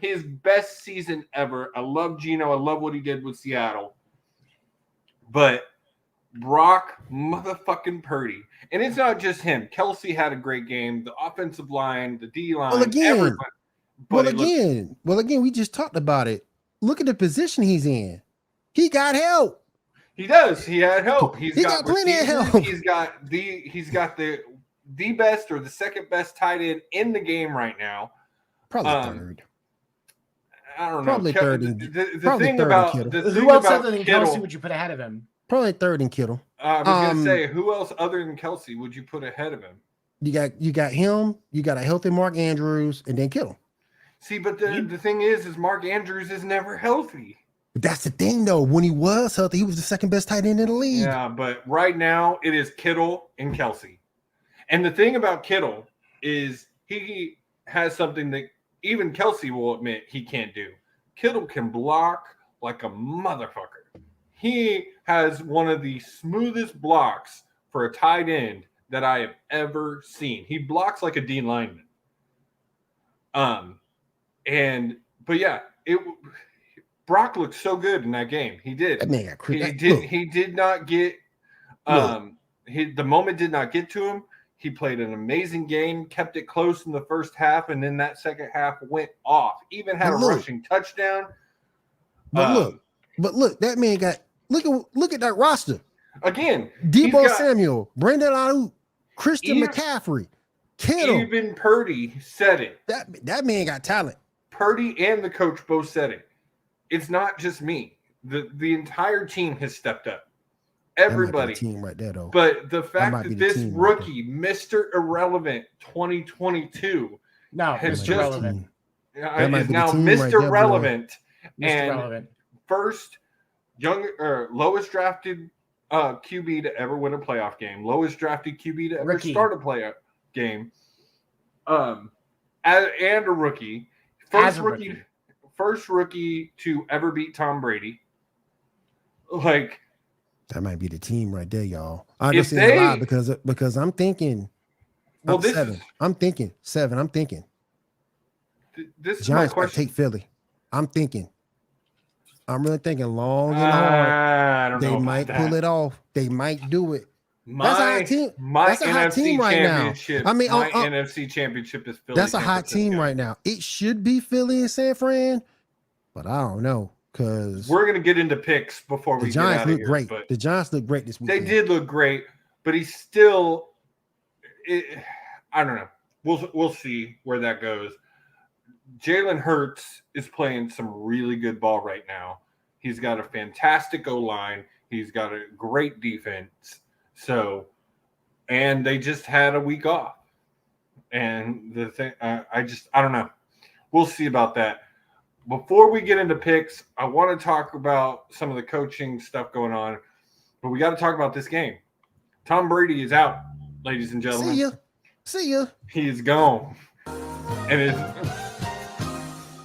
B: His best season ever. I love Gino. I love what he did with Seattle. But Brock motherfucking Purdy. And it's not just him. Kelsey had a great game. The offensive line, the D-line, everybody.
A: Well, again, we just talked about it. Look at the position he's in. He got help.
B: He does. He had help.
A: He got plenty of help.
B: He's got the best or the second best tight end in the game right now.
A: Probably third.
B: I don't know.
A: Probably third.
B: The thing about
C: who else other than Kelsey would you put ahead of him?
A: Probably third and Kittle.
B: I was gonna say, who else other than Kelsey would you put ahead of him?
A: You got him. You got a healthy Mark Andrews, and then Kittle.
B: See, but the thing is Mark Andrews is never healthy.
A: But that's the thing, though. When he was healthy, he was the second best tight end in the league.
B: Yeah, but right now it is Kittle and Kelsey. And the thing about Kittle is he has something that even Kelsey will admit he can't do. Kittle can block like a motherfucker. has one of the smoothest blocks for a tight end that I have ever seen. He blocks like a D lineman. But yeah, Brock looked so good in that game. He did.
A: That man got
B: He did not get the moment did not get to him. He played an amazing game, kept it close in the first half, and then that second half went off. Even had a rushing touchdown.
A: But look, that man got look at that roster.
B: Again,
A: Debo Samuel, Brandon Ayuk, Christian McCaffrey, Kittle.
B: Even Purdy said it.
A: That man got talent.
B: Purdy and the coach both said it. It's not just me. The entire team has stepped up. Everybody.
A: Team right there, though.
B: But the fact that this rookie, Mr. Irrelevant 2022, has
C: Irrelevant.
B: Is now Mr. Relevant and first lowest drafted QB to ever win a playoff game, lowest drafted QB to ever start a playoff game, and a rookie, first rookie to ever beat Tom Brady. Like,
A: that might be the team right there, y'all. I just say a lot because I'm thinking. Well, I'm thinking 7. I'm thinking.
B: This is
A: Giants
B: my question.
A: Take Philly. I'm really thinking long and hard.
B: I don't know.
A: They might pull it off. They might do it.
B: That's a hot team. That's a hot team right now. I mean, my NFC championship is Philly.
A: That's a hot team right now. It should be Philly and San Fran, but I don't know because
B: we're gonna get into picks before we.
A: The Giants
B: get out
A: look
B: of here,
A: great.
B: But
A: the Giants look great this week.
B: They did look great, but he's still. I don't know. We'll see where that goes. Jalen Hurts is playing some really good ball right now. He's got a fantastic O-line. He's got a great defense. And they just had a week off. And the thing, I don't know. We'll see about that. Before we get into picks, I want to talk about some of the coaching stuff going on. But we got to talk about this game. Tom Brady is out, ladies and gentlemen.
A: See ya.
B: He is gone.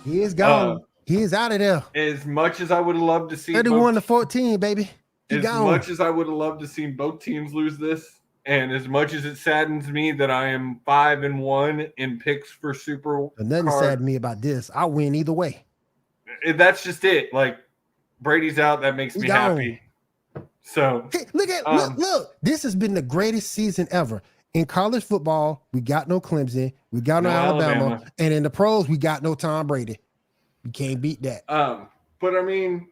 A: He is gone. He is out of there.
B: As much as I would have loved to see
A: 31-14, baby.
B: Much as I would have loved to see both teams lose this, and as much as it saddens me that I am 5-1 in picks for Super.
A: And nothing saddens me about this. I win either way.
B: That's just it. Like, Brady's out. That makes me happy. So
A: hey, look. This has been the greatest season ever. In college football, we got no Clemson, we got no Alabama, and in the pros, we got no Tom Brady. You can't beat that.
B: But I mean,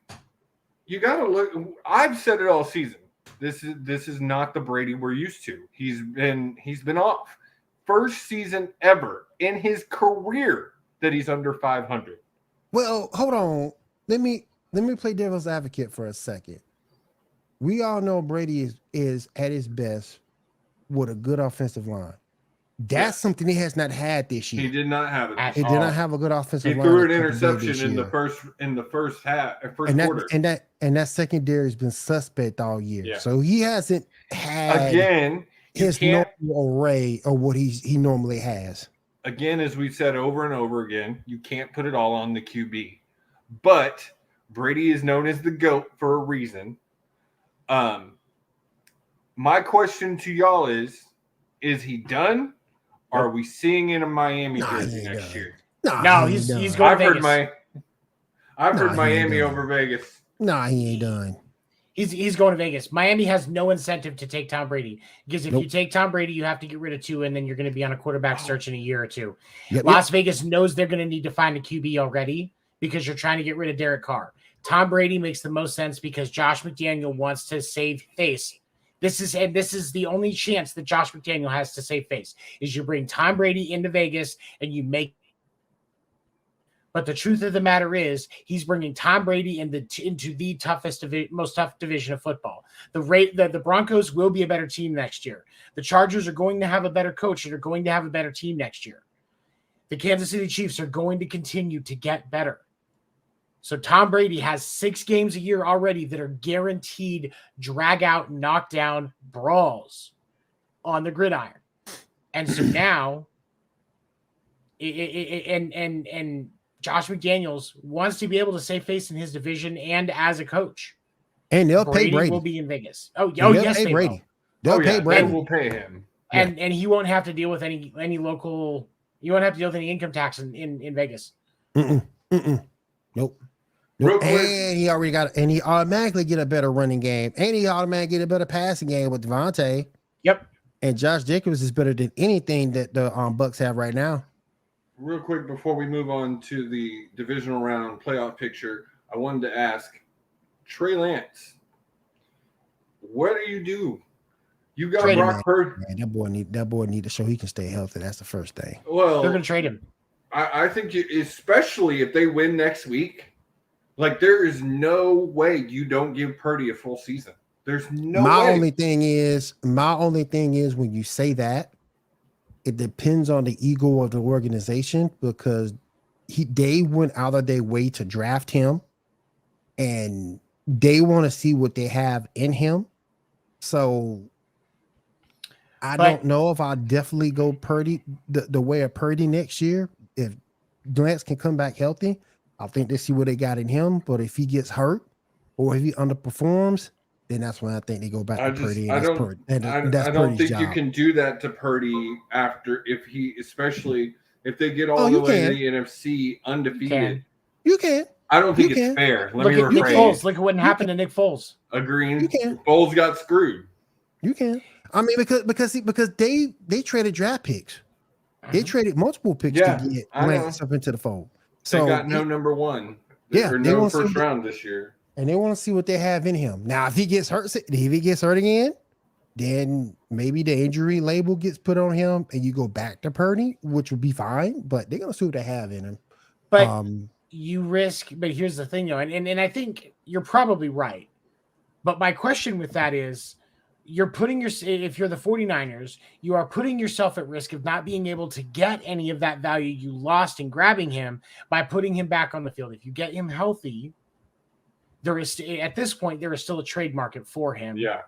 B: you got to look. I've said it all season. This is not the Brady we're used to. He's been off. First season ever in his career that he's under 500.
A: Well, hold on. Let me play devil's advocate for a second. We all know Brady is at his best with a good offensive line. That's something he has not had this year.
B: He did not have it.
A: He did not have a good offensive line.
B: He threw an interception in the first quarter.
A: And that secondary has been suspect all year. Yeah. So he hasn't had his normal array of what he normally has.
B: Again, as we've said over and over again, you can't put it all on the QB. But Brady is known as the GOAT for a reason. My question to y'all is he done? Are we seeing it in Miami jersey next year?
C: No, he's going to Vegas.
B: I've heard Miami over Vegas.
A: Nah, he ain't done.
C: He's going to Vegas. Miami has no incentive to take Tom Brady because if you take Tom Brady, you have to get rid of two, and then you're going to be on a quarterback search in a year or two. Las Vegas knows they're going to need to find a QB already because you're trying to get rid of Derek Carr. Tom Brady makes the most sense because Josh McDaniel wants to save face. This is the only chance that Josh McDaniel has to save face is you bring Tom Brady into Vegas and you make. But the truth of the matter is he's bringing Tom Brady into the toughest most tough division of football. The Broncos will be a better team next year. The Chargers are going to have a better coach and are going to have a better team next year. The Kansas City Chiefs are going to continue to get better. So Tom Brady has 6 games a year already that are guaranteed drag out, knockdown brawls on the gridiron. And so now and Josh McDaniels wants to be able to save face in his division and as a coach.
A: And they'll pay Brady.
C: Will be in Vegas. Oh,
A: They'll
C: yes,
A: pay
C: they
A: Brady.
C: will.
A: They'll pay Brady.
B: They will pay him.
C: And he won't have to deal with any local. You won't have to deal with any income tax in Vegas.
A: Nope.
B: Real quick.
A: And he already got, and he automatically get a better running game, and he automatically get a better passing game with Devontae.
C: Yep.
A: And Josh Jacobs is better than anything that the Bucks have right now.
B: Real quick before we move on to the divisional round playoff picture, I wanted to ask Trey Lance, what do you do? You got
C: Trade
B: Brock Purdy.
A: Man, that boy need to show he can stay healthy. That's the first thing.
B: Well,
C: they're going to trade him.
B: I think especially if they win next week, like there is no way you don't give Purdy a full season. There's no way.
A: My only thing is when you say that, it depends on the ego of the organization, because they went out of their way to draft him, and they want to see what they have in him. So I don't know if I'll definitely go Purdy the way of Purdy next year. If Lance can come back healthy, I think they see what they got in him. But if he gets hurt or if he underperforms, then that's when I think they go back to Purdy.
B: I don't think you can do that to Purdy especially if they get all the way to the NFC undefeated.
A: You can.
B: I don't think it's fair.
C: Look at Nick Foles. Look at what happened to Nick Foles.
B: Agreeing. Foles got screwed.
A: You can. I mean, because they traded draft picks. They traded multiple picks to get Lance up into the fold. So
B: they got no number one.
A: Or
B: no first round this year.
A: And they want to see what they have in him. Now, if he gets hurt again, then maybe the injury label gets put on him and you go back to Purdy, which would be fine. But they're gonna see what they have in him.
C: But you risk. But here's the thing, though, and I think you're probably right. But my question with that is, if you're the 49ers, you are putting yourself at risk of not being able to get any of that value you lost in grabbing him by putting him back on the field. If you get him healthy, there is still a trade market for him.
B: Yeah.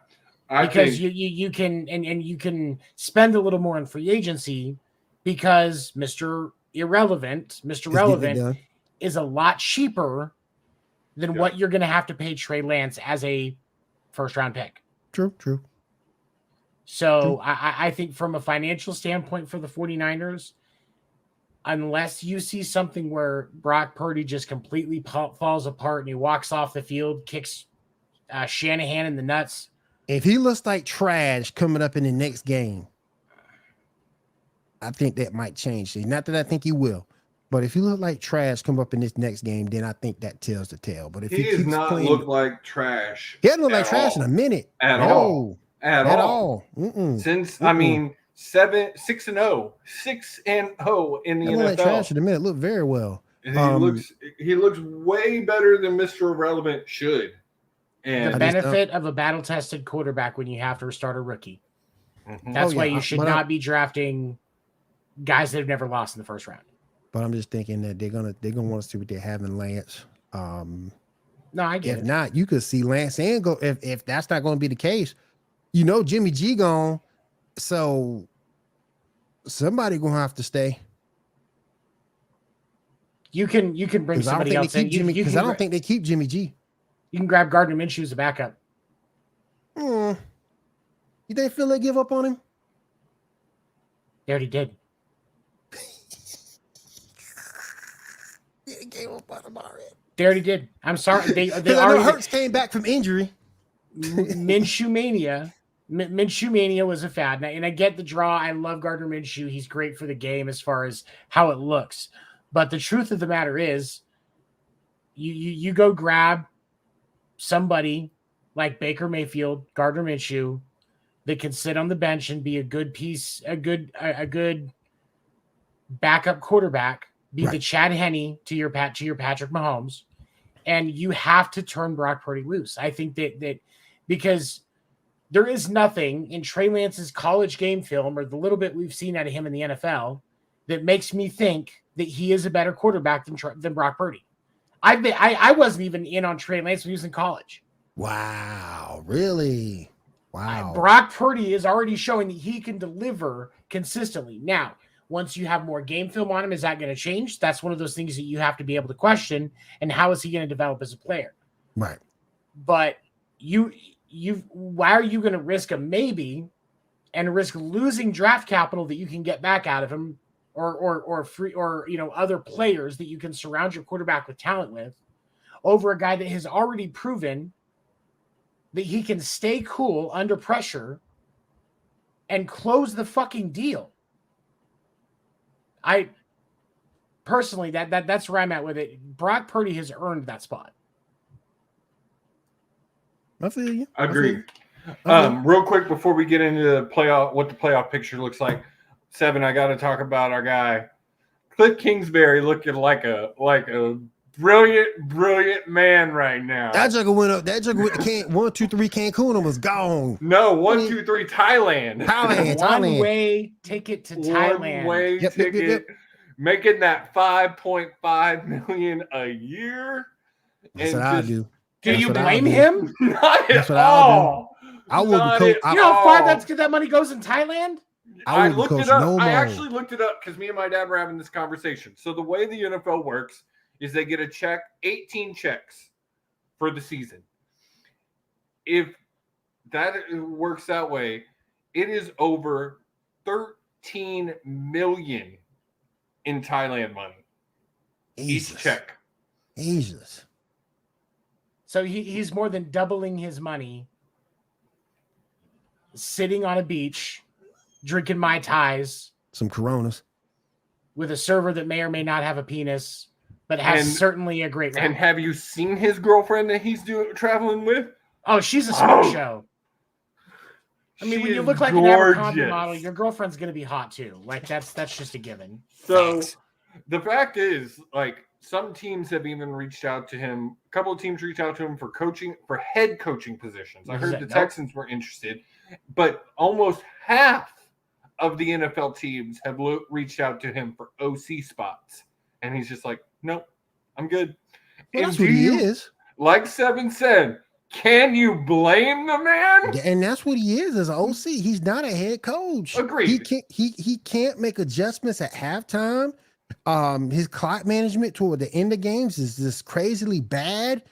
C: Because you can spend a little more on free agency, because Mr. Relevant is a lot cheaper than what you're going to have to pay Trey Lance as a first round pick.
A: True.
C: So I think from a financial standpoint for the 49ers, unless you see something where Brock Purdy just completely falls apart and he walks off the field, kicks Shanahan in the nuts.
A: If he looks like trash coming up in the next game, I think that might change things. Not that I think he will, but if he look like trash come up in this next game, then I think that tells the tale. But if he
B: does not look like trash,
A: he hasn't looked like trash in a minute
B: at all. Since 6-0 in the NFL.
A: Like trash in a minute. Look very well.
B: He looks way better than Mr. Irrelevant should. And
C: the benefit of a battle-tested quarterback when you have to restart a rookie. Mm-hmm. That's why you should not be drafting guys that have never lost in the first round.
A: But I'm just thinking that they're gonna want to see what they have in Lance.
C: No, I get it.
A: If not, you could see Lance and go. If that's not going to be the case, Jimmy G gone, so somebody gonna have to stay.
C: You can bring somebody else in.
A: Because I don't think they keep Jimmy G.
C: You can grab Gardner Minshew as a backup.
A: You think Philly give up on him?
C: They already did.
A: They gave up on him already.
C: They already did. I'm sorry. They
A: already. Hurts came back from injury.
C: Minshew Mania was a fad, and I get the draw. I love Gardner Minshew. He's great for the game as far as how it looks. But the truth of the matter is, you go grab somebody like Baker Mayfield, Gardner Minshew, that can sit on the bench and be a good backup quarterback, be the Chad Henne to your Patrick Mahomes, and you have to turn Brock Purdy loose. I think that because there is nothing in Trey Lance's college game film or the little bit we've seen out of him in the NFL that makes me think that he is a better quarterback than Brock Purdy. I wasn't even in on Trey Lance when he was in college.
A: Wow, really? Wow.
C: Brock Purdy is already showing that he can deliver consistently. Now, once you have more game film on him, is that going to change? That's one of those things that you have to be able to question. And how is he going to develop as a player?
A: Right.
C: But why are you going to risk a maybe and risk losing draft capital that you can get back out of him or free or other players that you can surround your quarterback with talent with over a guy that has already proven that he can stay cool under pressure and close the fucking deal? I personally that's where I'm at with it. Brock Purdy has earned that spot.
A: I feel you.
B: Agreed. Real quick before we get into the playoff, what the playoff picture looks like, Seven, I got to talk about our guy Cliff Kingsbury, looking like a brilliant man right now.
A: That jugger went up. That jugger went to 1, 2, 3 Cancun and was gone.
B: No, 1, 2, 3 Thailand.
C: One way ticket to Thailand.
B: One way ticket. Yep. Making that $5.5 million a year.
A: That's what I do.
C: Do you blame him?
B: Not at all.
A: I wouldn't coach.
C: You know how far that money goes in Thailand?
B: I looked it up. I actually looked it up because me and my dad were having this conversation. So the way the NFL works is they get a check, 18 checks for the season. If that works that way, it is over 13 million in Thailand money.
A: Jesus.
B: Each check.
A: Jesus.
C: So he's more than doubling his money sitting on a beach, drinking Mai Tais.
A: Some Coronas.
C: With a server that may or may not have a penis, but has certainly a great rap.
B: And have you seen his girlfriend that he's traveling with?
C: Oh, she's a smoke show. I mean, when you look like gorgeous. An Abercrombie model, your girlfriend's going to be hot too. Like that's just a given.
B: So the fact is, like, some teams have even reached out to him. A couple of teams reached out to him for head coaching positions. I heard the Texans were interested, but almost half of the NFL teams have reached out to him for OC spots. And he's just like, nope, I'm good.
A: Well, that's what he is.
B: Like Seven said, can you blame the man?
A: And that's what he is as an OC. He's not a head coach.
B: Agreed.
A: He can't make adjustments at halftime. His clock management toward the end of games is just crazily bad.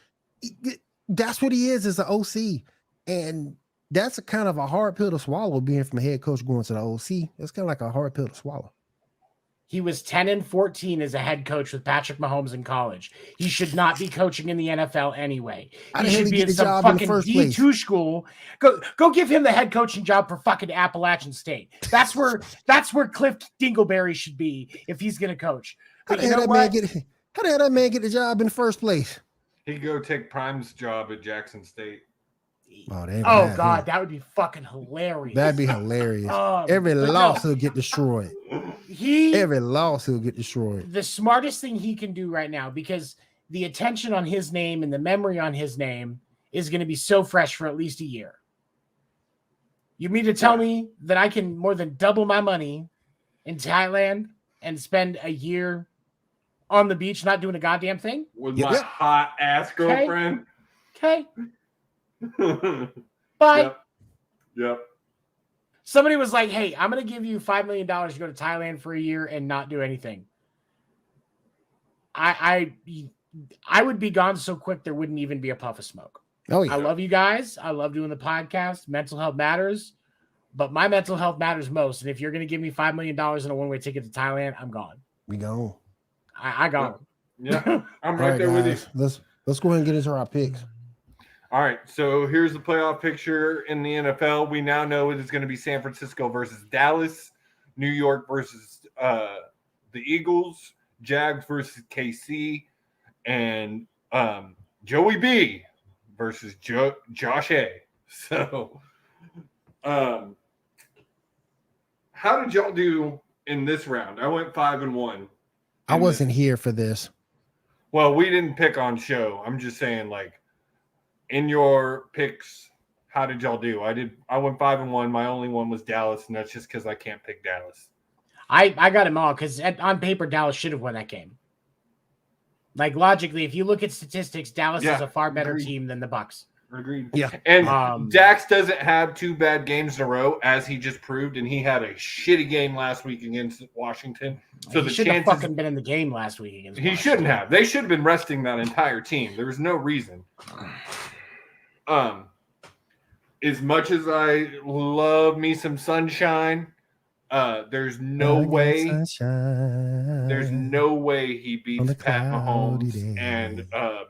A: That's what he is as an OC. And that's a kind of a hard pill to swallow, being from a head coach going to the OC. It's kind of like a hard pill to swallow.
C: He was 10-14 as a head coach with Patrick Mahomes in college. He should not be coaching in the NFL anyway. He should be in some fucking D2 school. Go give him the head coaching job for fucking Appalachian State. That's where Cliff Dingleberry should be if he's going to coach.
A: How the hell that man get the job in the first place?
B: He'd go take Prime's job at Jackson State.
A: Oh
C: God, that would be fucking hilarious.
A: That'd be hilarious. Every loss he'll get destroyed. Every loss he'll get destroyed.
C: The smartest thing he can do right now, because the attention on his name and the memory on his name is going to be so fresh for at least a year. You mean to tell me that I can more than double my money in Thailand and spend a year on the beach not doing a goddamn thing?
B: With my hot ass girlfriend.
C: Okay. Bye.
B: Yep.
C: Somebody was like, hey, I'm going to give you $5 million to go to Thailand for a year and not do anything. I would be gone so quick there wouldn't even be a puff of smoke.
A: Oh, yeah.
C: I love you guys. I love doing the podcast. Mental health matters, but my mental health matters most. And if you're going to give me $5 million and a one-way ticket to Thailand, I'm gone.
A: We gone.
C: I gone.
B: Yeah, I'm right there with you.
A: Let's go ahead and get into our picks.
B: All right, so here's the playoff picture in the NFL. We now know it is going to be San Francisco versus Dallas, New York versus the Eagles, Jags versus KC, and Joey B versus Josh A. So, how did y'all do in this round? I went 5-1.
A: I wasn't here for this.
B: Well, we didn't pick on show. I'm just saying, like, in your picks, how did y'all do? I went 5-1. My only one was Dallas, and that's just because I can't pick Dallas.
C: I got them all because on paper Dallas should have won that game. Like logically, if you look at statistics, Dallas is a far better team than the Bucs.
B: Agreed.
A: Yeah.
B: And Dax doesn't have 2 bad games in a row, as he just proved, and he had a shitty game last week against Washington. So
C: he should have fucking been in the game last week against Washington.
B: He shouldn't have. They should have been resting that entire team. There was no reason. as much as I love me some sunshine, there's no way.
A: Sunshine
B: There's no way he
A: on
B: beats
A: the
B: Pat
A: cloudy
B: Mahomes
A: day.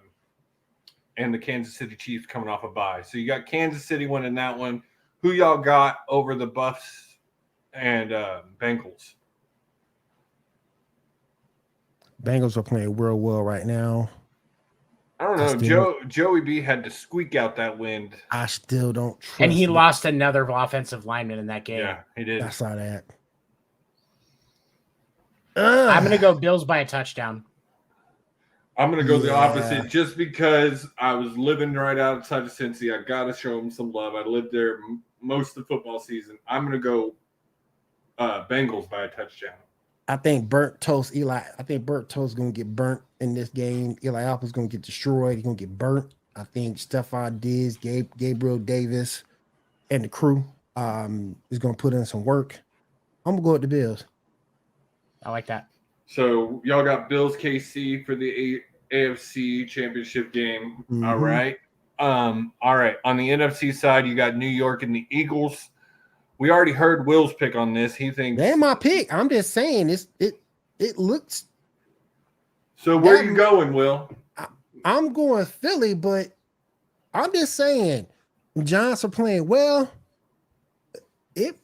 B: and the Kansas City Chiefs coming off a bye. So you got Kansas City winning that one. Who y'all got over the Buffs and Bengals?
A: Bengals are playing real well right now.
B: I don't know. Joey B had to squeak out that wind.
A: I still don't trust.
C: And he lost another offensive lineman in that game.
B: Yeah, he did.
A: I saw that.
C: I'm going to go Bills by a touchdown.
B: I'm going to go the opposite just because I was living right outside of Cincy. I got to show him some love. I lived there most of the football season. I'm going to go Bengals by a touchdown.
A: I think burnt toast is going to get burnt in this game. Eli Apple's going to get destroyed. He's going to get burnt. I think Stephon Diggs, Gabriel Davis, and the crew is going to put in some work. I'm going to go with the Bills.
C: I like that.
B: So y'all got Bills KC for the AFC Championship game.
A: Mm-hmm.
B: All right. All right. On the NFC side, you got New York and the Eagles. We already heard Will's pick on this. He thinks
A: that's my pick. I'm just saying it looks.
B: So where are you going, Will?
A: I'm going Philly, but I'm just saying Giants are playing well. It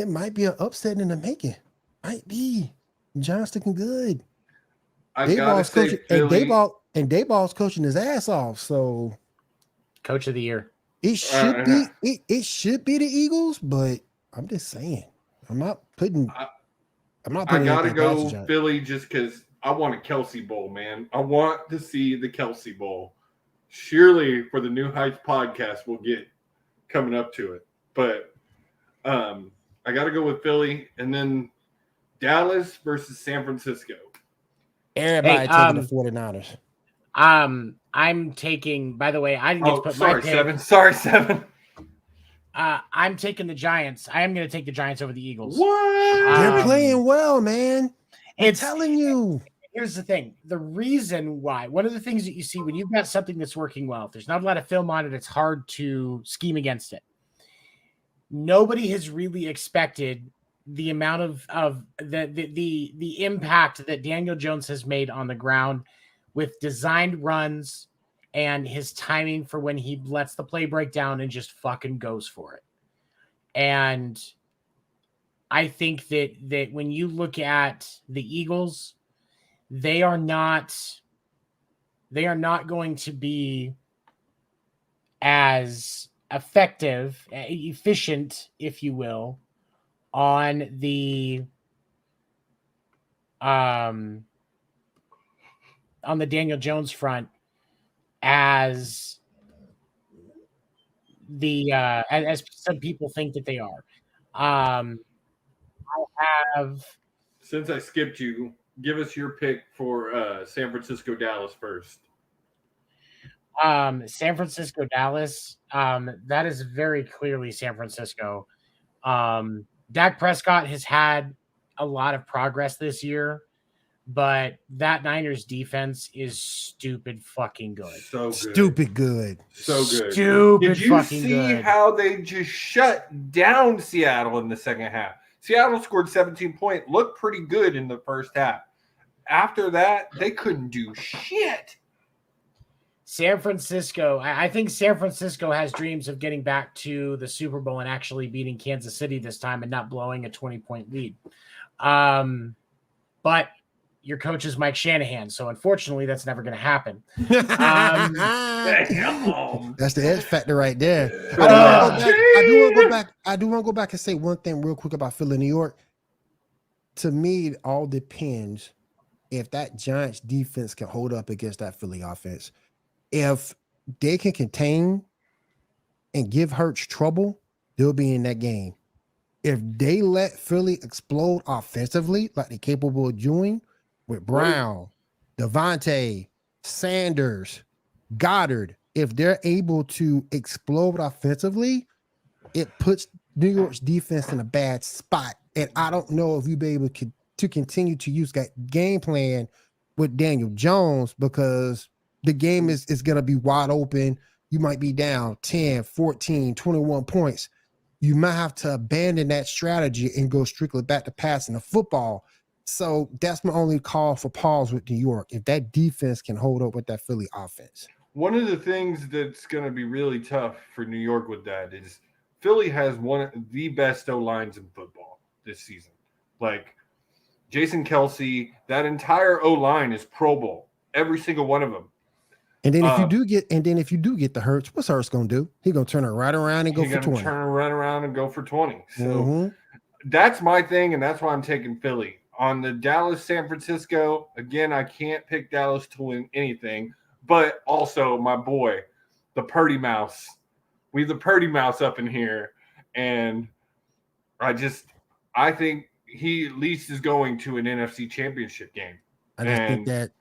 A: might be an upset in the making. Might be. Giants looking good. Dayball's coaching, and Dayball's coaching his ass off. So,
C: coach of the year.
A: It should be. It should be the Eagles, but I'm just saying. I'm not putting. I
B: gotta go Philly just because I want a Kelsey Bowl, man. I want to see the Kelsey Bowl. Surely for the New Heights podcast, we'll get coming up to it. But I gotta go with Philly, and then Dallas versus San Francisco.
A: Everybody taking the 49ers.
C: I'm taking, by the way, I didn't get to put
B: my pick. Seven.
C: I'm taking the Giants. I am going to take the Giants over the Eagles.
B: What?
A: They're playing well, man. I'm telling you.
C: Here's the thing. The reason why, one of the things that you see when you've got something that's working well, if there's not a lot of film on it, it's hard to scheme against it. Nobody has really expected the amount of the impact that Daniel Jones has made on the ground with designed runs and his timing for when he lets the play break down and just fucking goes for it. And I think that when you look at the Eagles, they are not going to be as effective, efficient, if you will, on the Daniel Jones front as as some people think that they are. I have,
B: since I skipped you, give us your pick for San Francisco Dallas first.
C: San Francisco Dallas. That is very clearly San Francisco. Dak Prescott has had a lot of progress this year, but that Niners defense is stupid fucking good.
B: So good.
A: Stupid good.
B: So good.
C: Stupid
B: Did you
C: fucking
B: see
C: good.
B: how they just shut down Seattle in the second half? Seattle scored 17 points, looked pretty good in the first half. After that, they couldn't do shit.
C: San Francisco, I think San Francisco has dreams of getting back to the Super Bowl and actually beating Kansas City this time and not blowing a 20-point lead. But your coach is Mike Shanahan, so unfortunately that's never going to happen.
A: That's the edge factor right there. I do want to go back and say one thing real quick about Philly, New York. To me, it all depends if that Giants defense can hold up against that Philly offense. If they can contain and give Hurts trouble, they'll be in that game. If they let Philly explode offensively, like they're capable of doing with Brown, Devontae, Sanders, Goddard, if they're able to explode offensively, it puts New York's defense in a bad spot. And I don't know if you'll be able to continue to use that game plan with Daniel Jones because the game is going to be wide open you might be down 10, 14, 21 points. You might have to abandon that strategy and go strictly back to passing the football. So that's my only call for pause with New York. If that defense can hold up with that Philly offense.
B: One of the things that's going to be really tough for New York with that is Philly has one of the best O-lines in football this season. Like Jason Kelce, that entire O-line is Pro Bowl, every single one of them.
A: And then if you do get the Hurts, what's Hurts gonna do? He's gonna turn it right around and go for 20.
B: Run around and go for 20. So that's my thing, and that's why I'm taking Philly. On the Dallas San Francisco, again, I can't pick Dallas to win anything, but also my boy, the Purdy Mouse. We have the Purdy Mouse up in here, and I think he at least is going to an NFC Championship game. I think the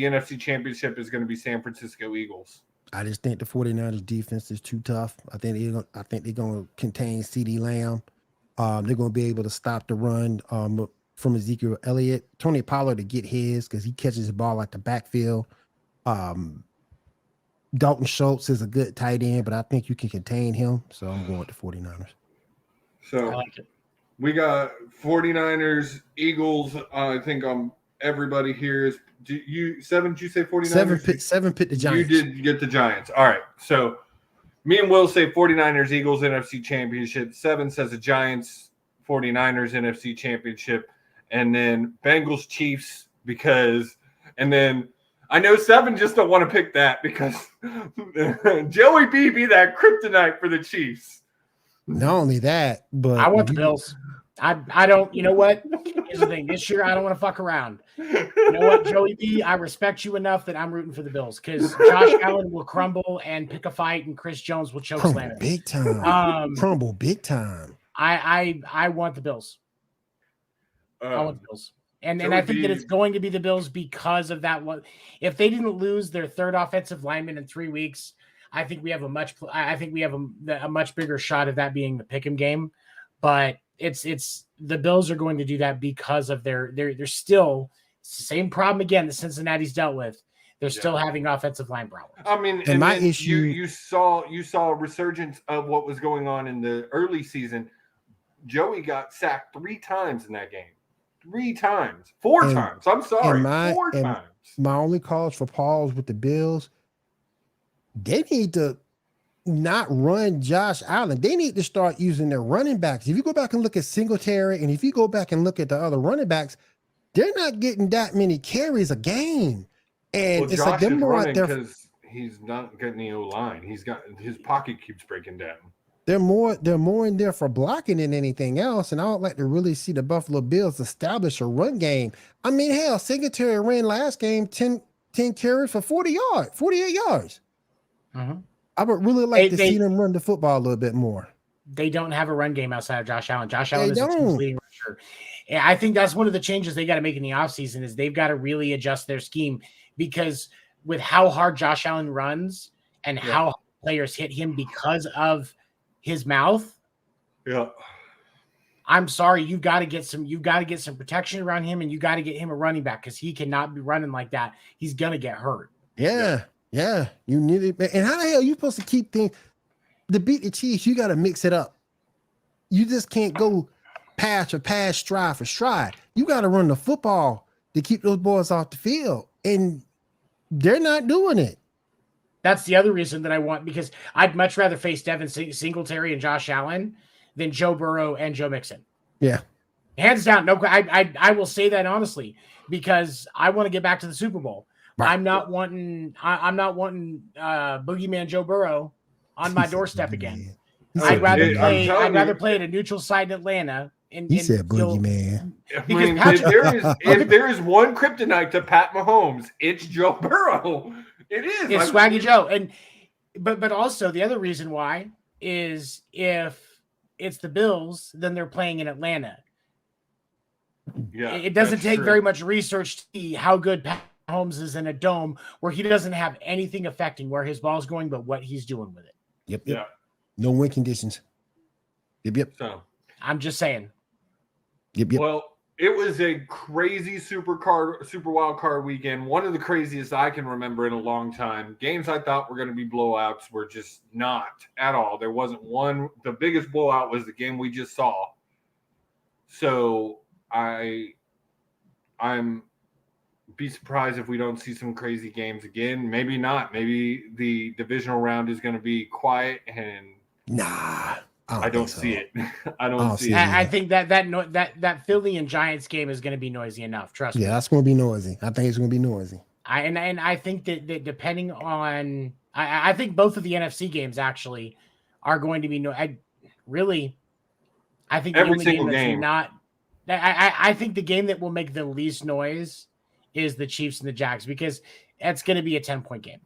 B: NFC Championship is going to be San Francisco Eagles.
A: I just think the 49ers defense is too tough. I think they're going to contain CeeDee Lamb. They're going to be able to stop the run from Ezekiel Elliott. Tony Pollard to get his because he catches the ball at the backfield. Dalton Schultz is a good tight end, but I think you can contain him. So I'm going with the 49ers.
B: So I like it. We got 49ers, Eagles. I think everybody here is. Did you say 49ers?
A: Seven pick the Giants.
B: You did get the Giants. All right. So me and Will say 49ers, Eagles, NFC Championship. 7 says the Giants, 49ers, NFC Championship. And then Bengals, Chiefs, and then I know 7 just don't want to pick that because Joey B be that kryptonite for the Chiefs.
A: Not only that, but
C: I want the Bills. I don't, you know what? Here's the thing. This year, I don't want to fuck around. You know what, Joey B, I respect you enough that I'm rooting for the Bills because Josh Allen will crumble and pick a fight and Chris Jones will choke slam
A: big time. Crumble big time.
C: I want the Bills. I want the Bills. And I think that it's going to be the Bills because of that one. If they didn't lose their third offensive lineman in 3 weeks, I think we have a much bigger shot of that being the pick'em game. But it's the Bills are going to do that because of they're still same problem again that Cincinnati's dealt with. They're still having offensive line problems.
B: I mean, and my issue you saw a resurgence of what was going on in the early season. Joey got sacked 3 times in that game. 3 times. 4 times. I'm sorry. 4 times.
A: My only cause for pause with the Bills, they need to not run Josh Allen. They need to start using their running backs. If you go back and look at Singletary, and if you go back and look at the other running backs, they're not getting that many carries a game. And it's
B: Josh
A: like they're more out there
B: because he's not getting the O-line. He's got his pocket keeps breaking down.
A: They're more in there for blocking than anything else. And I don't like to really see the Buffalo Bills establish a run game. I mean, hell, Singletary ran last game 10 carries for 48 yards.
C: Mm-hmm.
A: I would really like to see them run the football a little bit more.
C: They don't have a run game outside of Josh Allen. Josh Allen is a team's leading rusher. And I think that's one of the changes they got to make in the offseason is they've got to really adjust their scheme because with how hard Josh Allen runs and how players hit him because of his mouth.
B: Yeah.
C: I'm sorry, you've got to get some protection around him and you got to get him a running back because he cannot be running like that. He's gonna get hurt.
A: Yeah, you need it. And how the hell are you supposed to keep things to beat the Chiefs? You got to mix it up. You just can't go pass for pass, stride for stride. You got to run the football to keep those boys off the field, and they're not doing it.
C: That's the other reason that I want because I'd much rather face Devin Singletary and Josh Allen than Joe Burrow and Joe Mixon.
A: Yeah,
C: hands down. No, I will say that honestly because I want to get back to the Super Bowl. Right. I'm not wanting Boogeyman Joe Burrow on my doorstep again. I'd rather play at a neutral site in Atlanta.
A: He said Boogeyman.
B: If there is one kryptonite to Pat Mahomes, it's Joe Burrow. It is.
C: It's Swaggy Joe. But also the other reason why is if it's the Bills, then they're playing in Atlanta.
B: Yeah,
C: it doesn't take very much research to see how good Pat Mahomes is in a dome where he doesn't have anything affecting where his ball's going, but what he's doing with it.
A: Yep. Yeah. No wind conditions. Yep.
B: So
C: I'm just saying.
A: Yep.
B: Well, It was a crazy super wild card weekend. One of the craziest I can remember in a long time. Games I thought were going to be blowouts were just not at all. There wasn't one. The biggest blowout was the game we just saw. So I'm be surprised if we don't see some crazy games again. Maybe not. Maybe the divisional round is going to be quiet and
A: Nah.
B: I don't see it. I don't see it.
C: I think that Philly and Giants game is going to be noisy enough. Trust me.
A: Yeah, that's going to be noisy. I think it's going to be noisy.
C: I think that depending on, I think both of the NFC games actually are going to be I think
B: every
C: the only
B: single
C: game
B: game.
C: I think the game that will make the least noise is the Chiefs and the Jags, because it's going to be a 10-point game.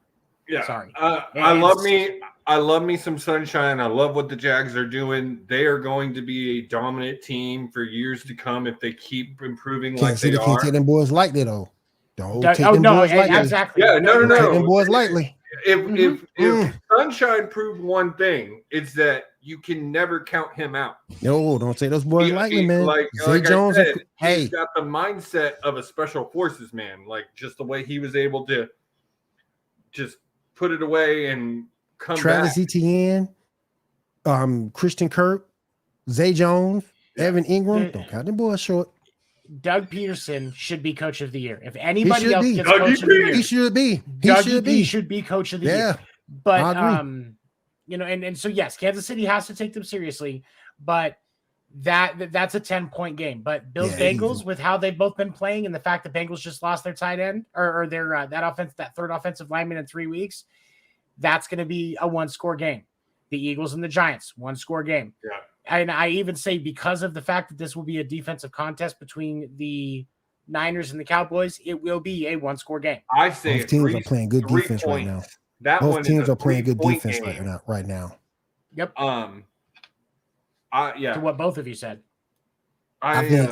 B: Yeah,
C: sorry.
B: I love me some sunshine. I love what the Jags are doing. They are going to be a dominant team for years to come if they keep improving like they are.
A: Can't take them boys lightly though. Don't take them boys lightly.
C: Exactly.
B: Yeah, no.
A: Take them boys lightly.
B: If Sunshine proved one thing, it's that you can never count him out.
A: No, don't take those boys lightly, man.
B: Zay Jones, he's got the mindset of a special forces man. Like just the way he was able to just put it away and come
A: Travis
B: back.
A: Etienne, Christian Kirk, Zay Jones, Evan Ingram. Don't count them boys short.
C: Doug Peterson should be coach of the year. If anybody else gets coach of the year,
A: he should be.
C: He should be coach of the year. But
A: you
C: know, and so yes, Kansas City has to take them seriously, but that's a 10-point game. But Bills Bengals, with how they've both been playing and the fact that Bengals just lost their tight end or their that third offensive lineman in 3 weeks, that's going to be a 1-score game. The Eagles and the Giants, 1-score game.
B: Yeah.
C: And I even say, because of the fact that this will be a defensive contest between the Niners and the Cowboys, it will be a 1-score game.
B: I say
A: both teams are playing good defense right now. Both teams are playing good defense right now.
C: Yep.
B: Yeah.
C: To what both of you said.
A: I think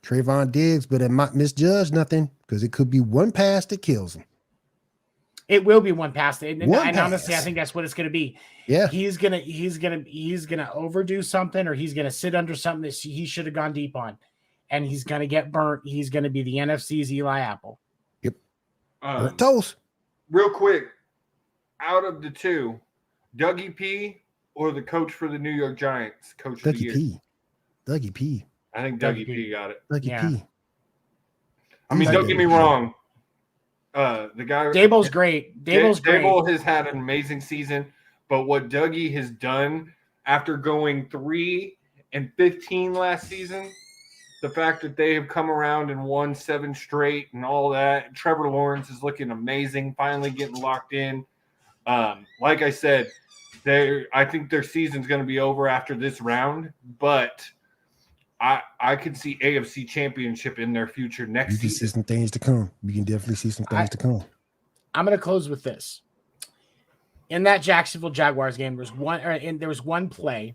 A: Trayvon Diggs, but it might misjudge nothing because it could be one pass that kills him.
C: It will be one pass. And honestly, I think that's what it's going to be.
A: Yeah.
C: He's gonna overdo something, or he's gonna sit under something that he should have gone deep on, and he's gonna get burnt. He's gonna be the NFC's Eli Apple.
A: Yep. Toast.
B: Real quick, out of the two, Dougie P or the coach for the New York Giants, coach of the year?
A: Dougie P.
B: I think Dougie P got it.
A: Dougie P.
B: I mean, don't get me wrong. The guy
C: Dable's great.
B: Dable has had an amazing season, but what Dougie has done after going 3-15 last season, the fact that they have come around and won 7 straight and all that, Trevor Lawrence is looking amazing, finally getting locked in. Like I said, I think their season's going to be over after this round, but I could see AFC Championship in their future next season.
A: You can see some things to come. You can definitely see some things to come.
C: I'm going to close with this. In that Jacksonville Jaguars game, there was one play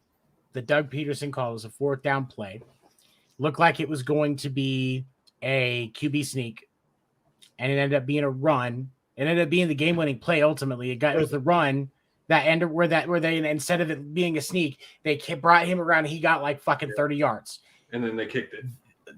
C: that Doug Peterson calls a 4th down play. Looked like it was going to be a QB sneak, and it ended up being a run. It ended up being the game-winning play. Ultimately, it was the run that ended where they instead of it being a sneak, they brought him around and he got like fucking 30 yards.
B: And then they kicked it.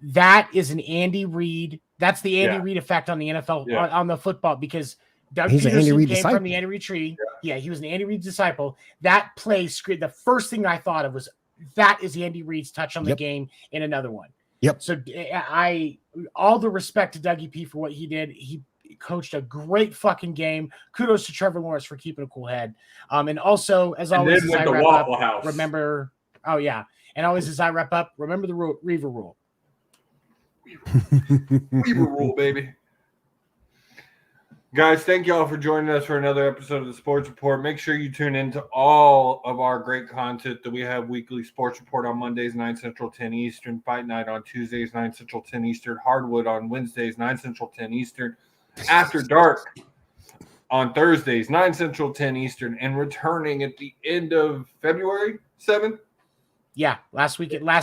C: That is an Andy Reid. That's the Andy Reid effect on the NFL, on the football, because Doug Peterson came from the Andy Reid tree. Yeah, he was an Andy Reid disciple. That play, the first thing I thought of was, that is Andy Reid's touch on the game in another one.
A: Yep.
C: So all the respect to Dougie P for what he did. He coached a great fucking game. Kudos to Trevor Lawrence for keeping a cool head. And also, as always, as I wrap up, remember, remember the Reaver rule.
B: Weaver rule, baby. Guys, thank you all for joining us for another episode of the Sports Report. Make sure you tune in to all of our great content that we have. Weekly Sports Report on Mondays, 9 Central, 10 Eastern. Fight Night on Tuesdays, 9 Central, 10 Eastern. Hardwood on Wednesdays, 9 Central, 10 Eastern. After Dark on Thursdays, 9 Central, 10 Eastern. And returning at the end of February 7th?
C: Yeah, last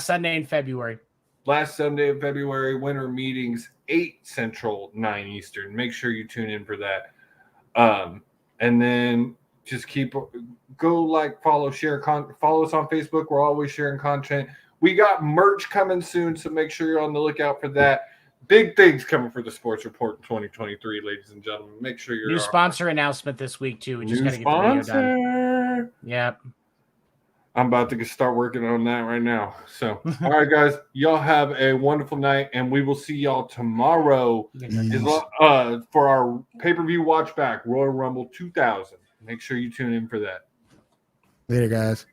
C: Sunday in February.
B: Last Sunday of February, winter meetings, 8 Central, 9 Eastern. Make sure you tune in for that. And then just follow, share, follow us on Facebook. We're always sharing content. We got merch coming soon, so make sure you're on the lookout for that. Big things coming for the Sports Report in 2023, ladies and gentlemen. Make sure you're
C: new sponsor announcement this week too. We just
B: new
C: got to get the video done.
B: sponsor.
C: Yep.
B: I'm about to start working on that right now. So, all right, guys, y'all have a wonderful night, and we will see y'all tomorrow for our pay-per-view watch back, Royal Rumble 2000. Make sure you tune in for that.
A: Later, guys.